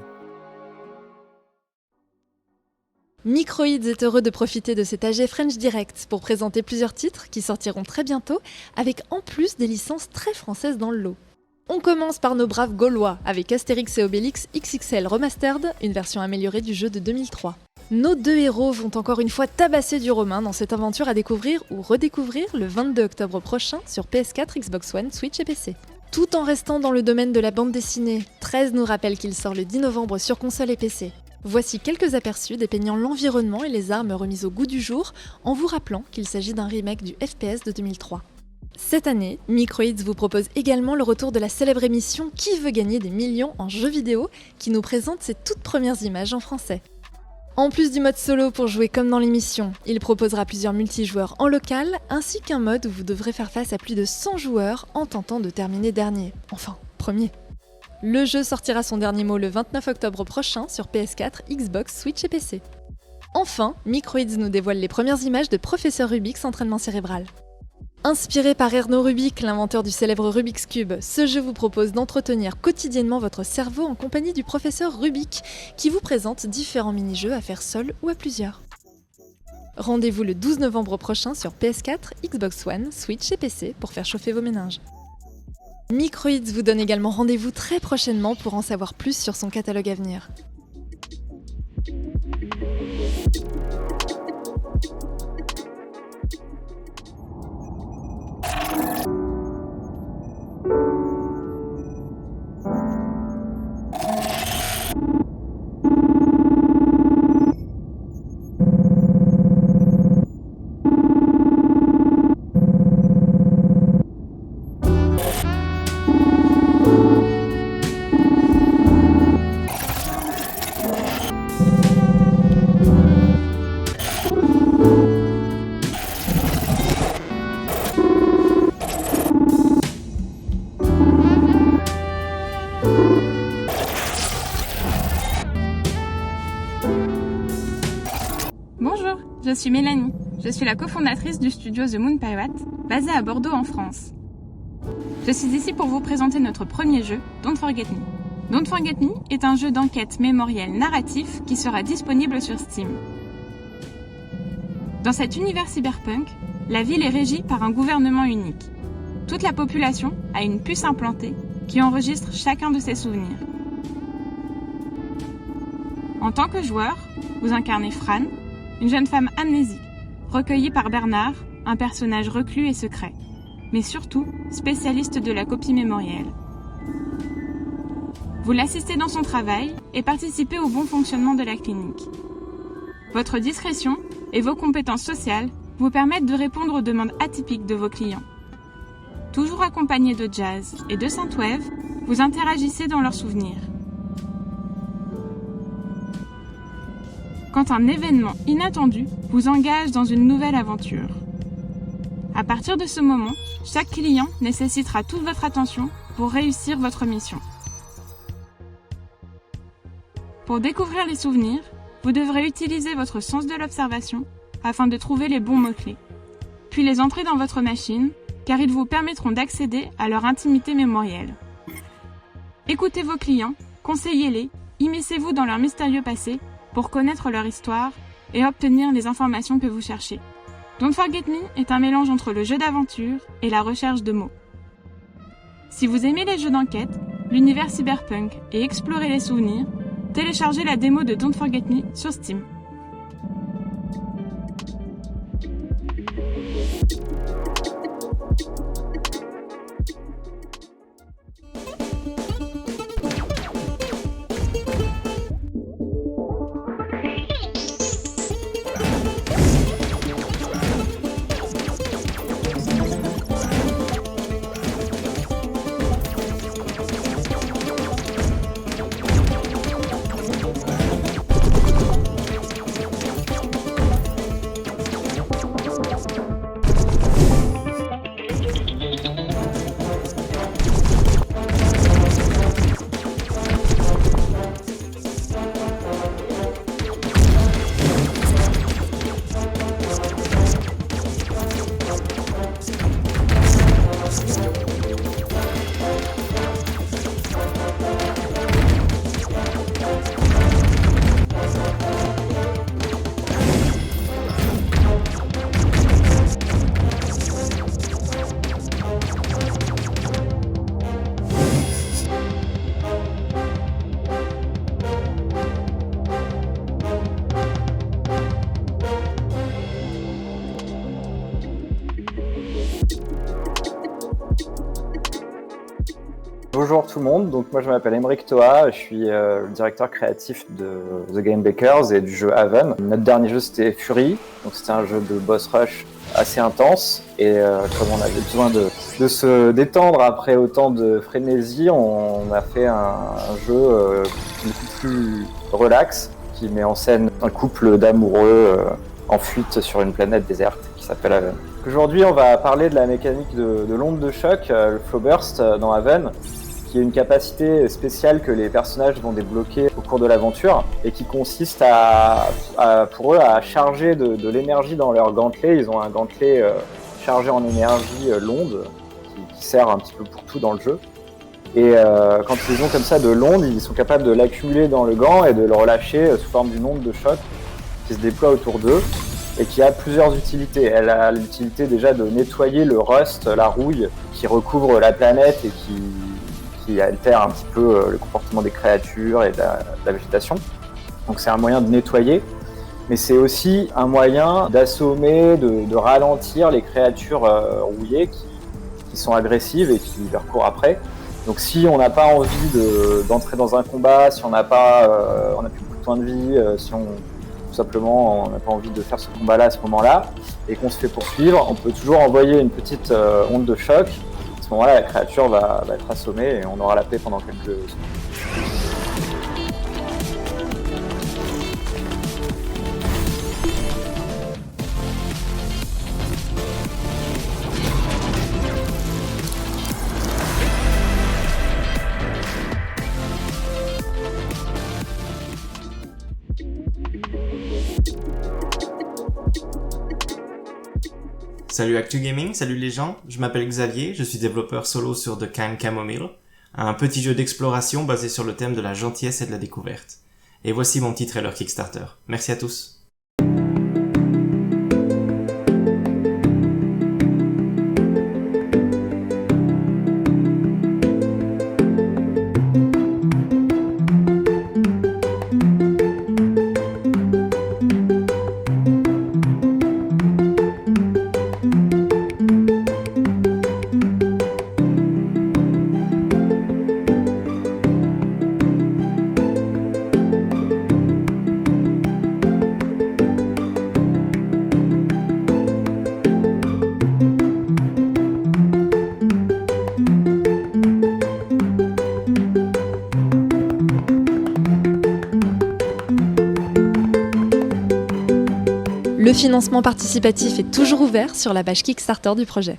Microids est heureux de profiter de cet AG French Direct pour présenter plusieurs titres qui sortiront très bientôt, avec en plus des licences très françaises dans le lot. On commence par nos braves Gaulois, avec Astérix et Obélix XXL Remastered, une version améliorée du jeu de 2003. Nos deux héros vont encore une fois tabasser du romain dans cette aventure à découvrir ou redécouvrir le 22 octobre prochain sur PS4, Xbox One, Switch et PC. Tout en restant dans le domaine de la bande dessinée, 13 nous rappelle qu'il sort le 10 novembre sur console et PC. Voici quelques aperçus dépeignant l'environnement et les armes remises au goût du jour, en vous rappelant qu'il s'agit d'un remake du FPS de 2003. Cette année, Microids vous propose également le retour de la célèbre émission Qui veut gagner des millions en jeux vidéo, qui nous présente ses toutes premières images en français. En plus du mode solo pour jouer comme dans l'émission, il proposera plusieurs multijoueurs en local, ainsi qu'un mode où vous devrez faire face à plus de 100 joueurs en tentant de terminer dernier, enfin premier. Le jeu sortira son dernier mot le 29 octobre prochain sur PS4, Xbox, Switch et PC. Enfin, Microids nous dévoile les premières images de Professeur Rubik's entraînement cérébral. Inspiré par Erno Rubik, l'inventeur du célèbre Rubik's Cube, ce jeu vous propose d'entretenir quotidiennement votre cerveau en compagnie du professeur Rubik, qui vous présente différents mini-jeux à faire seul ou à plusieurs. Rendez-vous le 12 novembre prochain sur PS4, Xbox One, Switch et PC pour faire chauffer vos méninges. Microids vous donne également rendez-vous très prochainement pour en savoir plus sur son catalogue à venir. Bonjour, je suis Mélanie. Je suis la cofondatrice du studio The Moon Pirate, basé à Bordeaux en France. Je suis ici pour vous présenter notre premier jeu, Don't Forget Me. Don't Forget Me est un jeu d'enquête mémoriel narratif qui sera disponible sur Steam. Dans cet univers cyberpunk, la ville est régie par un gouvernement unique. Toute la population a une puce implantée qui enregistre chacun de ses souvenirs. En tant que joueur, vous incarnez Fran, une jeune femme amnésique, recueillie par Bernard, un personnage reclus et secret, mais surtout spécialiste de la copie mémorielle. Vous l'assistez dans son travail et participez au bon fonctionnement de la clinique. Votre discrétion et vos compétences sociales vous permettent de répondre aux demandes atypiques de vos clients. Toujours accompagné de jazz et de synthwave, vous interagissez dans leurs souvenirs. Quand un événement inattendu vous engage dans une nouvelle aventure. À partir de ce moment, chaque client nécessitera toute votre attention pour réussir votre mission. Pour découvrir les souvenirs, vous devrez utiliser votre sens de l'observation afin de trouver les bons mots-clés, puis les entrer dans votre machine, car ils vous permettront d'accéder à leur intimité mémorielle. Écoutez vos clients, conseillez-les, immiscez-vous dans leur mystérieux passé pour connaître leur histoire et obtenir les informations que vous cherchez. Don't Forget Me est un mélange entre le jeu d'aventure et la recherche de mots. Si vous aimez les jeux d'enquête, l'univers cyberpunk et explorer les souvenirs, téléchargez la démo de Don't Forget Me sur Steam. bonjour tout le monde, donc moi je m'appelle Emeric Toa, je suis le directeur créatif de The Game Bakers et du jeu Haven. Notre dernier jeu c'était Fury, donc c'était un jeu de boss rush assez intense et comme on avait besoin de se détendre après autant de frénésie, on a fait un jeu beaucoup plus relax qui met en scène un couple d'amoureux en fuite sur une planète déserte qui s'appelle Haven. Aujourd'hui, on va parler de la mécanique de l'onde de choc, le Flow Burst dans Haven, qui est une capacité spéciale que les personnages vont débloquer au cours de l'aventure et qui consiste pour eux à charger de l'énergie dans leur gantelet. Ils ont un gantelet chargé en énergie l'onde qui sert un petit peu pour tout dans le jeu. Et quand ils ont comme ça de l'onde, ils sont capables de l'accumuler dans le gant et de le relâcher sous forme d'une onde de choc qui se déploie autour d'eux et qui a plusieurs utilités. Elle a l'utilité déjà de nettoyer le rust, la rouille qui recouvre la planète et qui altère un petit peu le comportement des créatures et de la végétation. Donc c'est un moyen de nettoyer, mais c'est aussi un moyen d'assommer, de ralentir les créatures rouillées qui sont agressives et qui leur courent après. Donc si on n'a pas envie d'entrer dans un combat, si on n'a on n'a plus beaucoup de points de vie, si tout simplement on n'a pas envie de faire ce combat-là à ce moment-là et qu'on se fait poursuivre, on peut toujours envoyer une petite onde de choc. À ce moment-là, la créature va être assommée et on aura la paix pendant quelques secondes. Salut Actu Gaming, salut les gens, je m'appelle Xavier, je suis développeur solo sur The Kind Chamomile, un petit jeu d'exploration basé sur le thème de la gentillesse et de la découverte. Et voici mon petit trailer Kickstarter. Merci à tous. Le financement participatif est toujours ouvert sur la page Kickstarter du projet.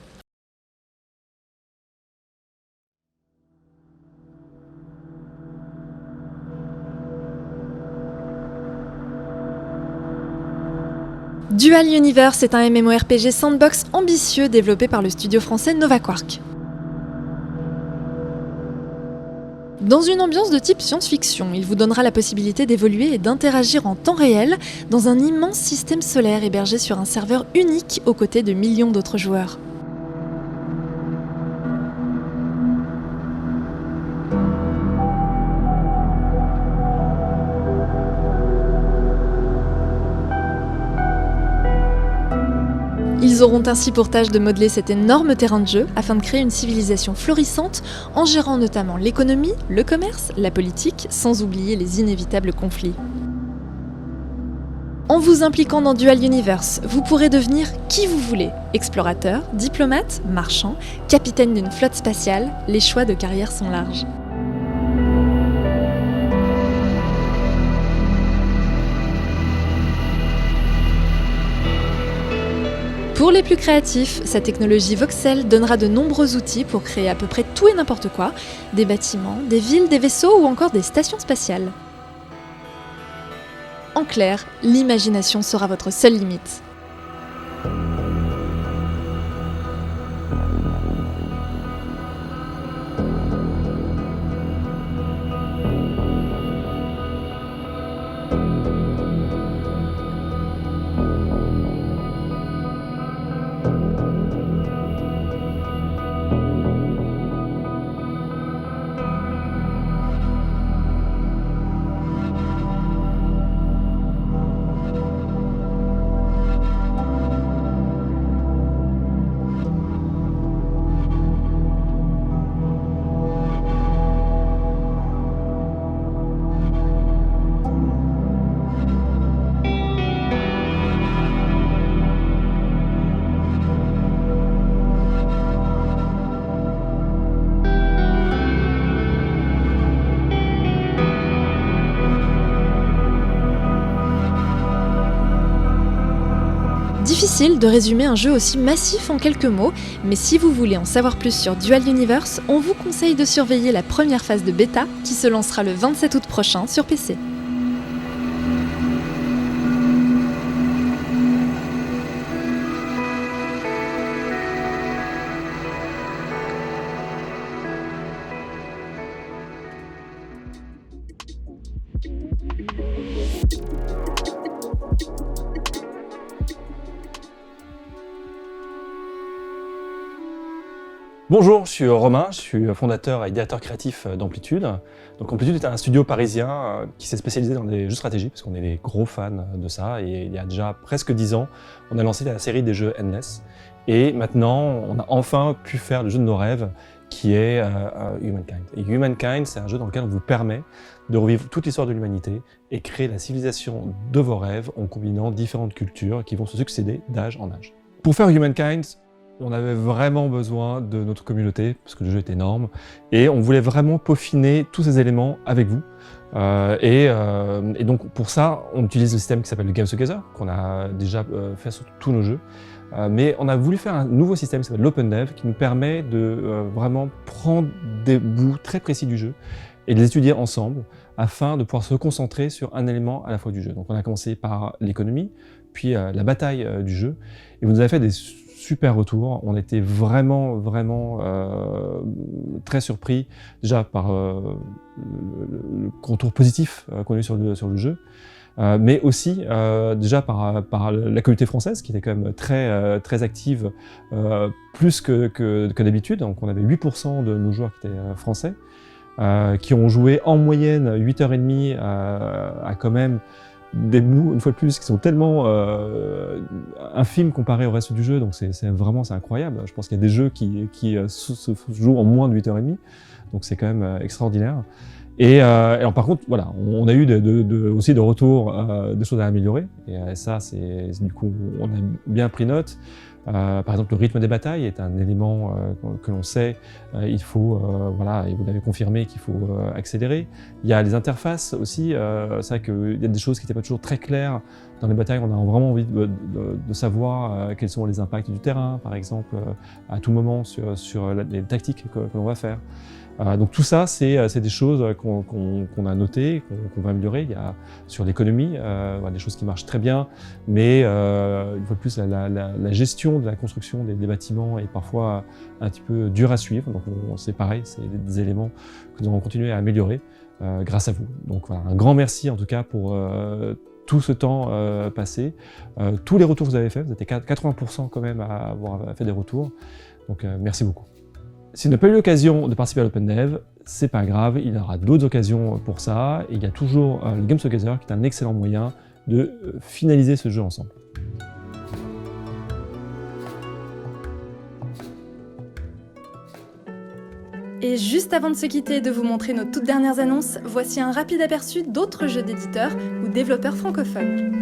Dual Universe est un MMORPG sandbox ambitieux développé par le studio français Nova Quark. Dans une ambiance de type science-fiction, il vous donnera la possibilité d'évoluer et d'interagir en temps réel dans un immense système solaire hébergé sur un serveur unique aux côtés de millions d'autres joueurs. Ils auront ainsi pour tâche de modeler cet énorme terrain de jeu afin de créer une civilisation florissante en gérant notamment l'économie, le commerce, la politique, sans oublier les inévitables conflits. En vous impliquant dans Dual Universe, vous pourrez devenir qui vous voulez. Explorateur, diplomate, marchand, capitaine d'une flotte spatiale, les choix de carrière sont larges. Pour les plus créatifs, sa technologie voxel donnera de nombreux outils pour créer à peu près tout et n'importe quoi, des bâtiments, des villes, des vaisseaux ou encore des stations spatiales. En clair, l'imagination sera votre seule limite. Difficile de résumer un jeu aussi massif en quelques mots, mais si vous voulez en savoir plus sur Dual Universe, on vous conseille de surveiller la première phase de bêta qui se lancera le 27 août prochain sur PC. Bonjour, je suis Romain, je suis fondateur et directeur créatif d'Amplitude. Donc Amplitude est un studio parisien qui s'est spécialisé dans des jeux de stratégie, parce qu'on est des gros fans de ça. Et il y a déjà presque 10 ans, on a lancé la série des jeux Endless. Et maintenant, on a enfin pu faire le jeu de nos rêves, qui est Humankind. Et Humankind, c'est un jeu dans lequel on vous permet de revivre toute l'histoire de l'humanité et créer la civilisation de vos rêves en combinant différentes cultures qui vont se succéder d'âge en âge. Pour faire Humankind, on avait vraiment besoin de notre communauté, parce que le jeu est énorme, et on voulait vraiment peaufiner tous ces éléments avec vous. Et donc pour ça, on utilise le système qui s'appelle le Games Together, qu'on a déjà fait sur tous nos jeux. Mais on a voulu faire un nouveau système qui s'appelle l'OpenDev, qui nous permet de vraiment prendre des bouts très précis du jeu et de les étudier ensemble, afin de pouvoir se concentrer sur un élément à la fois du jeu. Donc on a commencé par l'économie, puis la bataille du jeu, et vous nous avez fait des super retour. On était vraiment très surpris déjà par le retour positif qu'on a eu sur le jeu, mais aussi déjà par la communauté française qui était quand même très active, plus que d'habitude. Donc on avait 8% de nos joueurs qui étaient français, qui ont joué en moyenne 8h30 à quand même des bouts, une fois de plus, qui sont tellement infimes comparés au reste du jeu, donc c'est incroyable. Je pense qu'il y a des jeux qui se jouent en moins de 8h30, donc c'est quand même extraordinaire. Et alors par contre, voilà, on a eu aussi de retours, des choses à améliorer, et ça, du coup, on a bien pris note. Par exemple, le rythme des batailles est un élément que l'on sait, il faut, voilà, et vous l'avez confirmé, qu'il faut accélérer. Il y a les interfaces aussi, c'est vrai qu'il y a des choses qui n'étaient pas toujours très claires dans les batailles. On a vraiment envie de savoir quels sont les impacts du terrain, par exemple, à tout moment sur les tactiques que l'on va faire. Donc tout ça, c'est des choses qu'on a notées, qu'on va améliorer. Il y a sur l'économie, des choses qui marchent très bien, mais une fois de plus, la gestion de la construction des bâtiments est parfois un petit peu dure à suivre. Donc c'est pareil, c'est des éléments que nous allons continuer à améliorer grâce à vous. Donc voilà, un grand merci en tout cas pour tout ce temps passé. Tous les retours que vous avez faits, vous étiez 80% quand même à avoir fait des retours. Donc merci beaucoup. Si vous n'avez pas eu l'occasion de participer à l'OpenDev, c'est pas grave, il y aura d'autres occasions pour ça. Et il y a toujours le Games Together qui est un excellent moyen de finaliser ce jeu ensemble. Et juste avant de se quitter et de vous montrer nos toutes dernières annonces, voici un rapide aperçu d'autres jeux d'éditeurs ou développeurs francophones.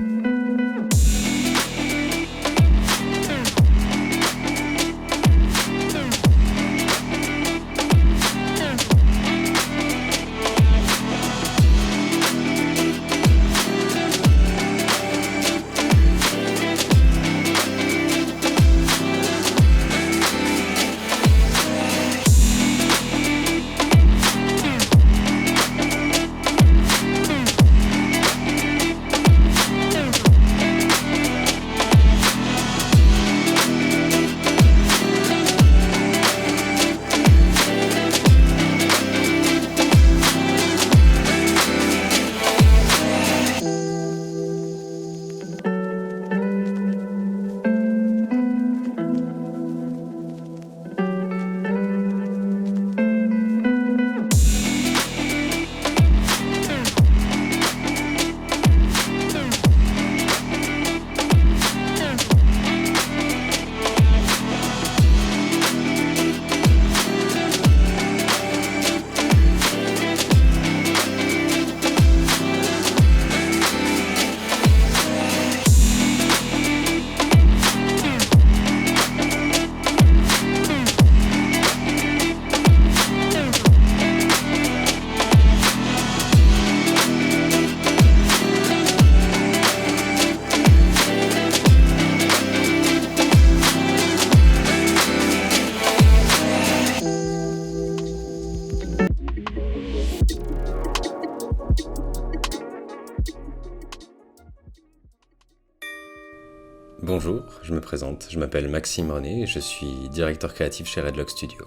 Bonjour, je me présente, je m'appelle Maxime René et je suis directeur créatif chez Redlock Studio.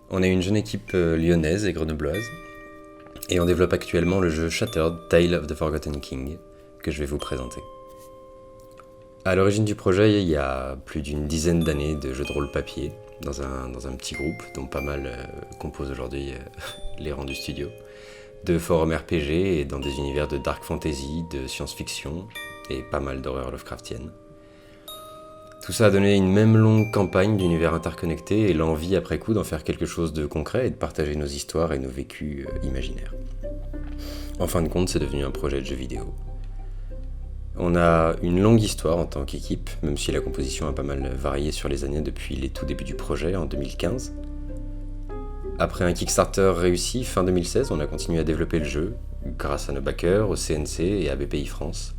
On est une jeune équipe lyonnaise et grenobloise et on développe actuellement le jeu Shattered Tale of the Forgotten King que je vais vous présenter. À l'origine du projet, il y a plus d'une dizaine d'années de jeux de rôle papier dans un petit groupe dont pas mal composent aujourd'hui les rangs du studio, de forums RPG et dans des univers de dark fantasy, de science-fiction et pas mal d'horreur Lovecraftienne. Tout ça a donné une même longue campagne d'univers interconnectés et l'envie après coup d'en faire quelque chose de concret et de partager nos histoires et nos vécus imaginaires. En fin de compte, c'est devenu un projet de jeu vidéo. On a une longue histoire en tant qu'équipe, même si la composition a pas mal varié sur les années depuis les tout débuts du projet en 2015. Après un Kickstarter réussi fin 2016, on a continué à développer le jeu grâce à nos backers, au CNC et à BPI France.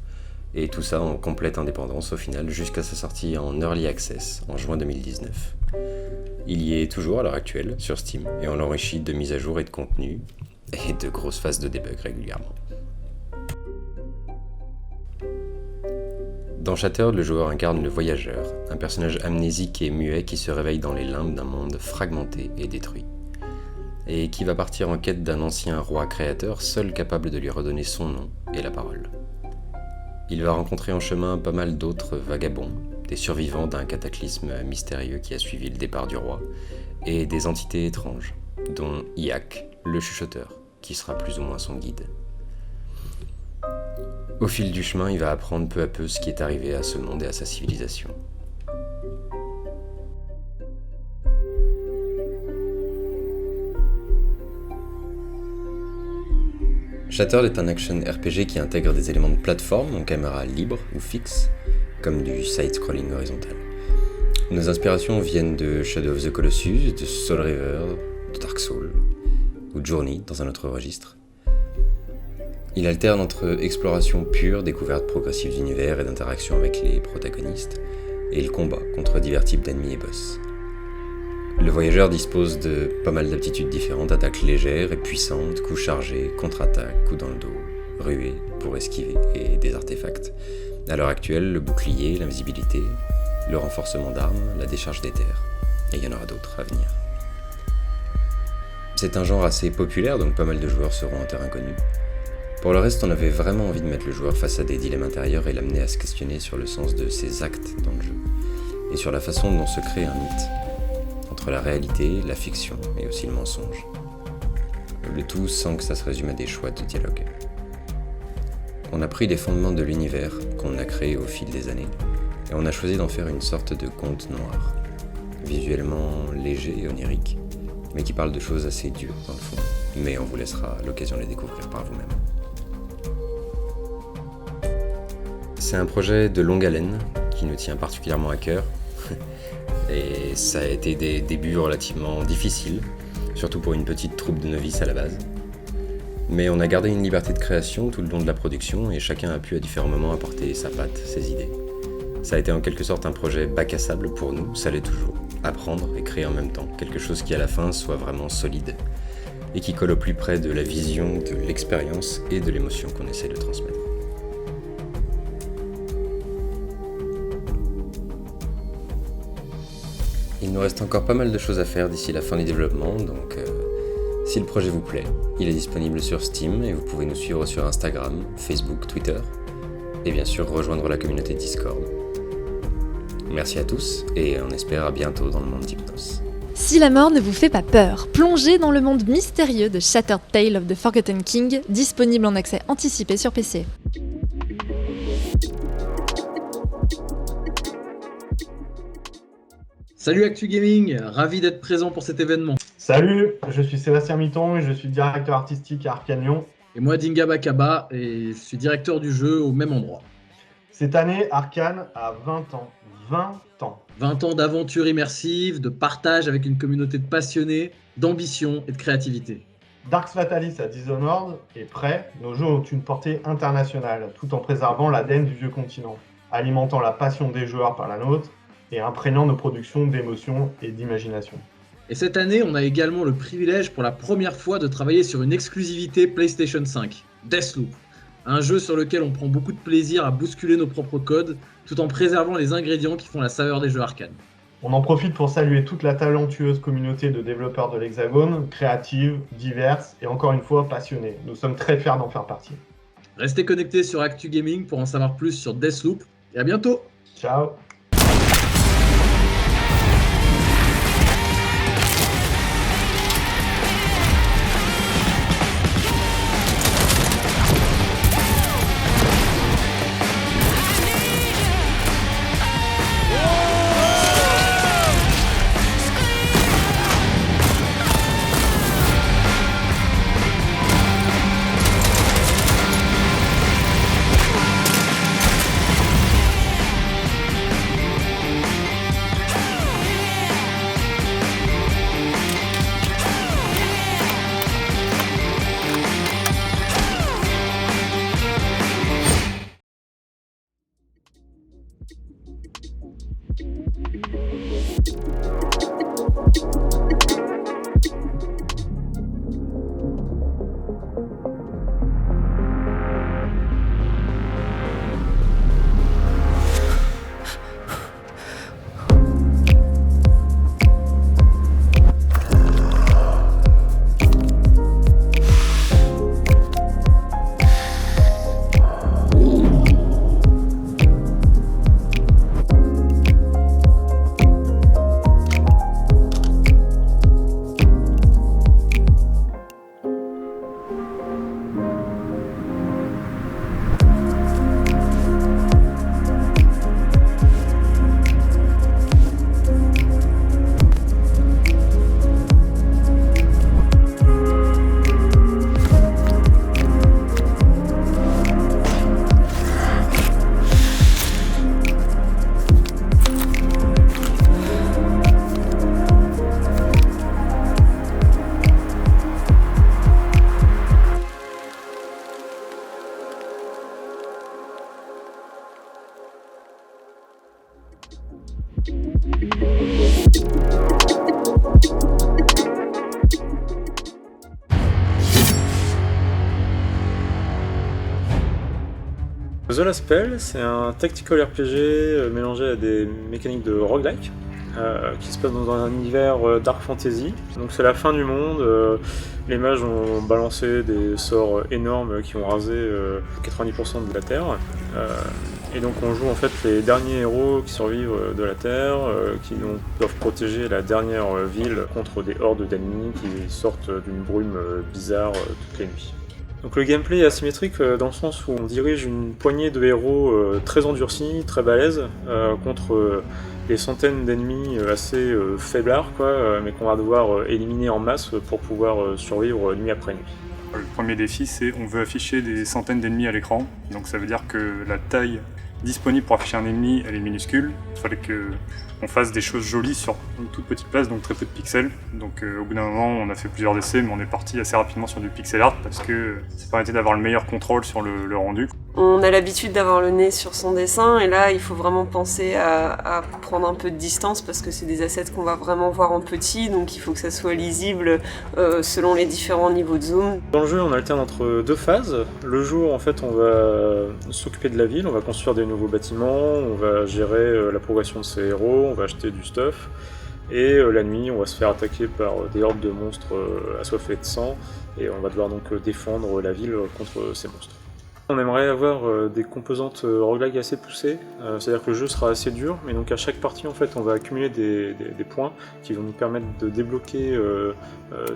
Et tout ça en complète indépendance au final, jusqu'à sa sortie en Early Access en juin 2019. Il y est toujours à l'heure actuelle sur Steam, et on l'enrichit de mises à jour et de contenu, et de grosses phases de debug régulièrement. Dans Shattered, le joueur incarne le Voyageur, un personnage amnésique et muet qui se réveille dans les limbes d'un monde fragmenté et détruit, et qui va partir en quête d'un ancien roi créateur, seul capable de lui redonner son nom et la parole. Il va rencontrer en chemin pas mal d'autres vagabonds, des survivants d'un cataclysme mystérieux qui a suivi le départ du roi, et des entités étranges, dont Iak, le chuchoteur, qui sera plus ou moins son guide. Au fil du chemin, il va apprendre peu à peu ce qui est arrivé à ce monde et à sa civilisation. Shattered est un action RPG qui intègre des éléments de plateforme en caméra libre ou fixe, comme du side-scrolling horizontal. Nos inspirations viennent de Shadow of the Colossus, de Soul River, de Dark Souls, ou Journey dans un autre registre. Il alterne entre exploration pure, découverte progressive d'univers et d'interaction avec les protagonistes, et le combat contre divers types d'ennemis et boss. Le voyageur dispose de pas mal d'aptitudes différentes, attaques légères et puissantes, coups chargés, contre-attaques, coups dans le dos, ruées pour esquiver et des artefacts. À l'heure actuelle, le bouclier, l'invisibilité, le renforcement d'armes, la décharge d'éther, et il y en aura d'autres à venir. C'est un genre assez populaire, donc pas mal de joueurs seront en terrain connu. Pour le reste, on avait vraiment envie de mettre le joueur face à des dilemmes intérieurs et l'amener à se questionner sur le sens de ses actes dans le jeu, et sur la façon dont se crée un mythe, entre la réalité, la fiction et aussi le mensonge. Le tout sans que ça se résume à des choix de dialogue. On a pris les fondements de l'univers qu'on a créé au fil des années, et on a choisi d'en faire une sorte de conte noir, visuellement léger et onirique, mais qui parle de choses assez dures dans le fond, mais on vous laissera l'occasion de les découvrir par vous-même. C'est un projet de longue haleine qui nous tient particulièrement à cœur, et ça a été des débuts relativement difficiles, surtout pour une petite troupe de novices à la base. Mais on a gardé une liberté de création tout le long de la production et chacun a pu à différents moments apporter sa patte, ses idées. Ça a été en quelque sorte un projet bac à sable pour nous, ça l'est toujours. Apprendre et créer en même temps, quelque chose qui à la fin soit vraiment solide et qui colle au plus près de la vision, de l'expérience et de l'émotion qu'on essaie de transmettre. Il nous reste encore pas mal de choses à faire d'ici la fin du développement, donc si le projet vous plaît, il est disponible sur Steam et vous pouvez nous suivre sur Instagram, Facebook, Twitter, et bien sûr rejoindre la communauté Discord. Merci à tous, et on espère à bientôt dans le monde d'Hypnos. Si la mort ne vous fait pas peur, plongez dans le monde mystérieux de Shattered Tale of the Forgotten King, disponible en accès anticipé sur PC. Salut Actu Gaming, ravi d'être présent pour cet événement. Salut, je suis Sébastien Mitton et je suis directeur artistique à Arkane Lyon. Et moi Dinga Bakaba et je suis directeur du jeu au même endroit. Cette année, Arkane a 20 ans. 20 ans. 20 ans d'aventure immersive, de partage avec une communauté de passionnés, d'ambition et de créativité. Dark Fatalis à Dishonored est prêt. Nos jeux ont une portée internationale, tout en préservant l'ADN du vieux continent, alimentant la passion des joueurs par la nôtre et imprégnant nos productions d'émotion et d'imagination. Et cette année, on a également le privilège pour la première fois de travailler sur une exclusivité PlayStation 5, Deathloop, Un jeu sur lequel on prend beaucoup de plaisir à bousculer nos propres codes, tout en préservant les ingrédients qui font la saveur des jeux arcade. On en profite pour saluer toute la talentueuse communauté de développeurs de l'Hexagone, créative, diverse et encore une fois passionnée. Nous sommes très fiers d'en faire partie. Restez connectés sur Actu Gaming pour en savoir plus sur Deathloop et à bientôt. Ciao. The Last Spell, c'est un tactical RPG mélangé à des mécaniques de roguelike qui se passe dans un univers dark fantasy. Donc c'est la fin du monde, les mages ont balancé des sorts énormes qui ont rasé 90% de la Terre. Et donc on joue en fait les derniers héros qui survivent de la Terre, qui doivent protéger la dernière ville contre des hordes d'ennemis qui sortent d'une brume bizarre toutes les nuits. Donc le gameplay est asymétrique dans le sens où on dirige une poignée de héros très endurcis, très balèzes, contre des centaines d'ennemis assez faiblards, mais qu'on va devoir éliminer en masse pour pouvoir survivre nuit après nuit. Le premier défi, c'est on veut afficher des centaines d'ennemis à l'écran, donc ça veut dire que la taille disponible pour afficher un ennemi, elle est minuscule. Il fallait qu'on fasse des choses jolies sur une toute petite place, donc très peu de pixels. Donc au bout d'un moment, on a fait plusieurs essais, mais on est parti assez rapidement sur du pixel art parce que ça permettait d'avoir le meilleur contrôle sur le rendu. On a l'habitude d'avoir le nez sur son dessin, et là, il faut vraiment penser à prendre un peu de distance parce que c'est des assets qu'on va vraiment voir en petit, donc il faut que ça soit lisible selon les différents niveaux de zoom. Dans le jeu, on alterne entre deux phases. Le jour, en fait, on va s'occuper de la ville, on va construire des nouveaux bâtiments, on va gérer la progression de ses héros, on va acheter du stuff. Et la nuit, on va se faire attaquer par des hordes de monstres assoiffés de sang, et on va devoir donc défendre la ville contre ces monstres. On aimerait avoir des composantes roguelike assez poussées, c'est-à-dire que le jeu sera assez dur, mais donc à chaque partie en fait on va accumuler des points qui vont nous permettre de débloquer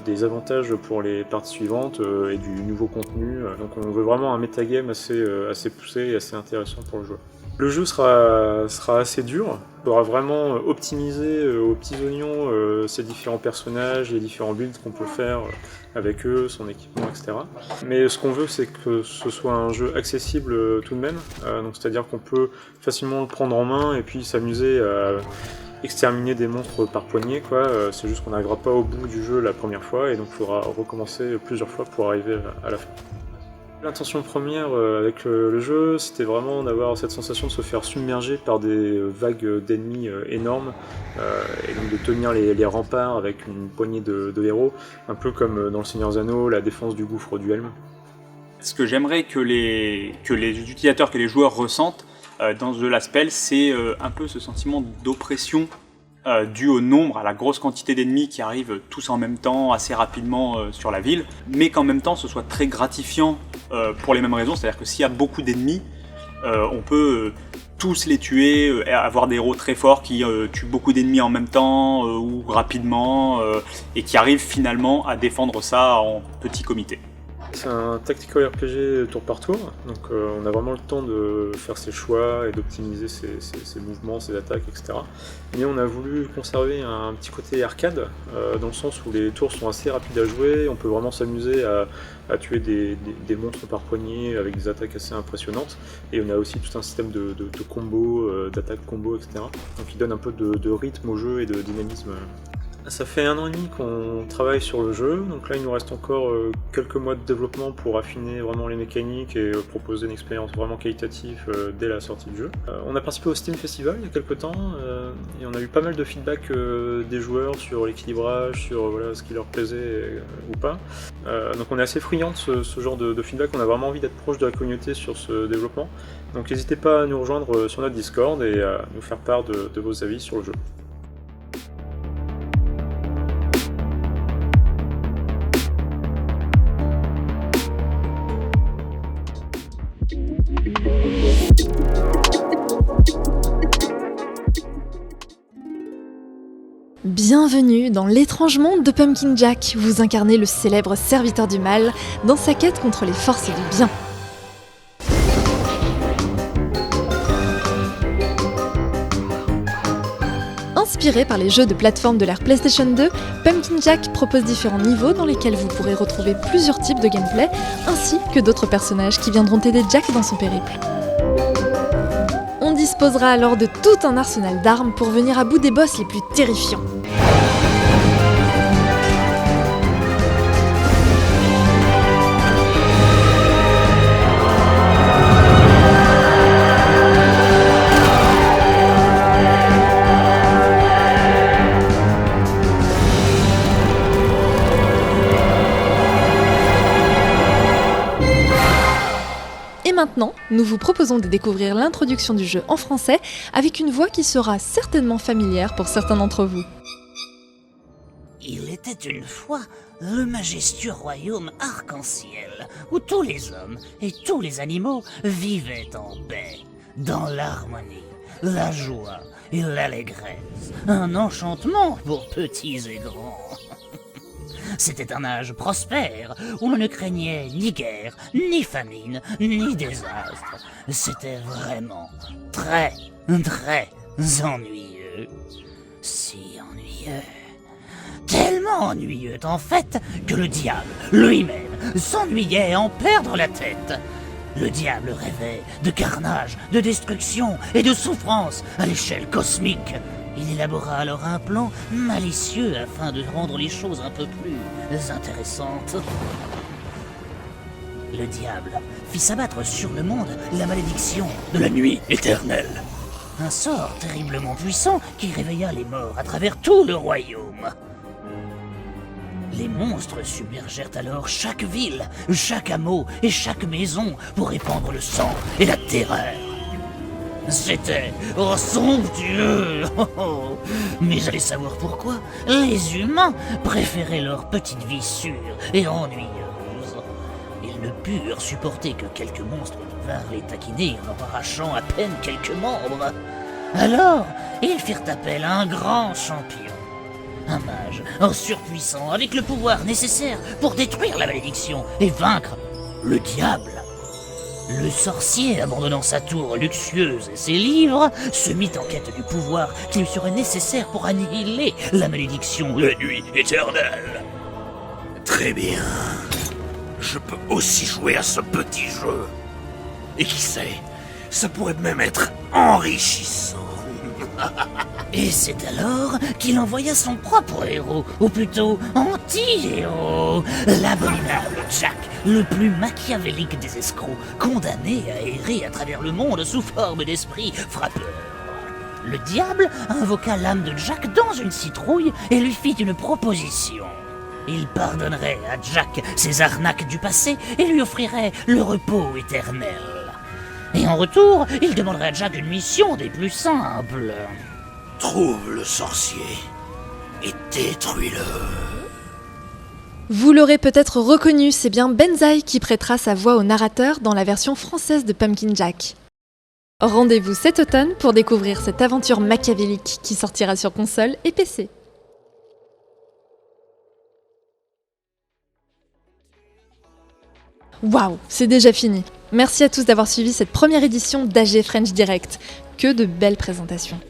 des avantages pour les parties suivantes et du nouveau contenu. Donc on veut vraiment un metagame assez poussé et assez intéressant pour le joueur. Le jeu sera assez dur, il faudra vraiment optimiser aux petits oignons ces différents personnages, les différents builds qu'on peut faire avec eux, son équipement, etc. Mais ce qu'on veut, c'est que ce soit un jeu accessible tout de même, donc c'est-à-dire qu'on peut facilement le prendre en main et puis s'amuser à exterminer des monstres par poignée, c'est juste qu'on n'arrivera pas au bout du jeu la première fois et donc il faudra recommencer plusieurs fois pour arriver à la fin. L'intention première avec le jeu, c'était vraiment d'avoir cette sensation de se faire submerger par des vagues d'ennemis énormes et donc de tenir les remparts avec une poignée de héros, un peu comme dans Le Seigneur des Anneaux, la défense du gouffre du Helm. Ce que j'aimerais que les utilisateurs, que les joueurs ressentent dans The Last Spell, c'est un peu ce sentiment d'oppression dû au nombre, à la grosse quantité d'ennemis qui arrivent tous en même temps, assez rapidement sur la ville, mais qu'en même temps ce soit très gratifiant pour les mêmes raisons, c'est-à-dire que s'il y a beaucoup d'ennemis, on peut tous les tuer, avoir des héros très forts qui tuent beaucoup d'ennemis en même temps ou rapidement, et qui arrivent finalement à défendre ça en petit comité. C'est un tactical RPG tour par tour, donc on a vraiment le temps de faire ses choix et d'optimiser ses mouvements, ses attaques, etc. Mais on a voulu conserver un petit côté arcade, dans le sens où les tours sont assez rapides à jouer, on peut vraiment s'amuser à tuer des monstres par poignée avec des attaques assez impressionnantes, et on a aussi tout un système de combos, d'attaques combos, etc. Donc qui donne un peu de rythme au jeu et de dynamisme. Ça fait 1 an et demi qu'on travaille sur le jeu, donc là il nous reste encore quelques mois de développement pour affiner vraiment les mécaniques et proposer une expérience vraiment qualitative dès la sortie du jeu. On a participé au Steam Festival il y a quelques temps et on a eu pas mal de feedback des joueurs sur l'équilibrage, sur ce qui leur plaisait ou pas. Donc on est assez friand de ce genre de feedback, on a vraiment envie d'être proche de la communauté sur ce développement. Donc n'hésitez pas à nous rejoindre sur notre Discord et à nous faire part de vos avis sur le jeu. Bienvenue dans l'étrange monde de Pumpkin Jack. Vous incarnez le célèbre serviteur du mal dans sa quête contre les forces du bien. Inspiré par les jeux de plateforme de l'ère PlayStation 2, Pumpkin Jack propose différents niveaux dans lesquels vous pourrez retrouver plusieurs types de gameplay, ainsi que d'autres personnages qui viendront aider Jack dans son périple. On disposera alors de tout un arsenal d'armes pour venir à bout des boss les plus terrifiants. Et maintenant, nous vous proposons de découvrir l'introduction du jeu en français avec une voix qui sera certainement familière pour certains d'entre vous. Il était une fois le majestueux royaume arc-en-ciel où tous les hommes et tous les animaux vivaient en paix, dans l'harmonie, la joie et l'allégresse. Un enchantement pour petits et grands. C'était un âge prospère, où l'on ne craignait ni guerre, ni famine, ni désastre. C'était vraiment très, très ennuyeux. Si ennuyeux. Tellement ennuyeux, en fait, que le diable, lui-même, s'ennuyait à en perdre la tête. Le diable rêvait de carnage, de destruction et de souffrance à l'échelle cosmique. Il élabora alors un plan malicieux afin de rendre les choses un peu plus intéressantes. Le diable fit s'abattre sur le monde la malédiction de la nuit éternelle. Un sort terriblement puissant qui réveilla les morts à travers tout le royaume. Les monstres submergèrent alors chaque ville, chaque hameau et chaque maison pour répandre le sang et la terreur. C'était somptueux. Mais allez savoir pourquoi les humains préféraient leur petite vie sûre et ennuyeuse. Ils ne purent supporter que quelques monstres vinrent les taquiner en arrachant à peine quelques membres. Alors, ils firent appel à un grand champion. Un mage, un surpuissant, avec le pouvoir nécessaire pour détruire la malédiction et vaincre le diable. Le sorcier, abandonnant sa tour luxueuse et ses livres, se mit en quête du pouvoir qui lui serait nécessaire pour annihiler la malédiction, la nuit éternelle. Très bien. Je peux aussi jouer à ce petit jeu. Et qui sait, ça pourrait même être enrichissant. Et c'est alors qu'il envoya son propre héros, ou plutôt anti-héros, l'abominable Jack, le plus machiavélique des escrocs, condamné à errer à travers le monde sous forme d'esprit frappeur. Le diable invoqua l'âme de Jack dans une citrouille et lui fit une proposition. Il pardonnerait à Jack ses arnaques du passé et lui offrirait le repos éternel. Et en retour, il demanderait à Jack une mission des plus simples. Trouve le sorcier et détruis-le. Vous l'aurez peut-être reconnu, c'est bien Benzaï qui prêtera sa voix au narrateur dans la version française de Pumpkin Jack. Rendez-vous cet automne pour découvrir cette aventure machiavélique qui sortira sur console et PC. Waouh, c'est déjà fini. Merci à tous d'avoir suivi cette première édition d'AG French Direct. Que de belles présentations.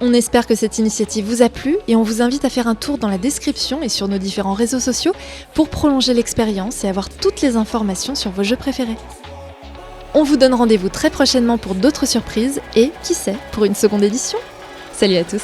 On espère que cette initiative vous a plu et on vous invite à faire un tour dans la description et sur nos différents réseaux sociaux pour prolonger l'expérience et avoir toutes les informations sur vos jeux préférés. On vous donne rendez-vous très prochainement pour d'autres surprises et, qui sait, pour une seconde édition. Salut à tous!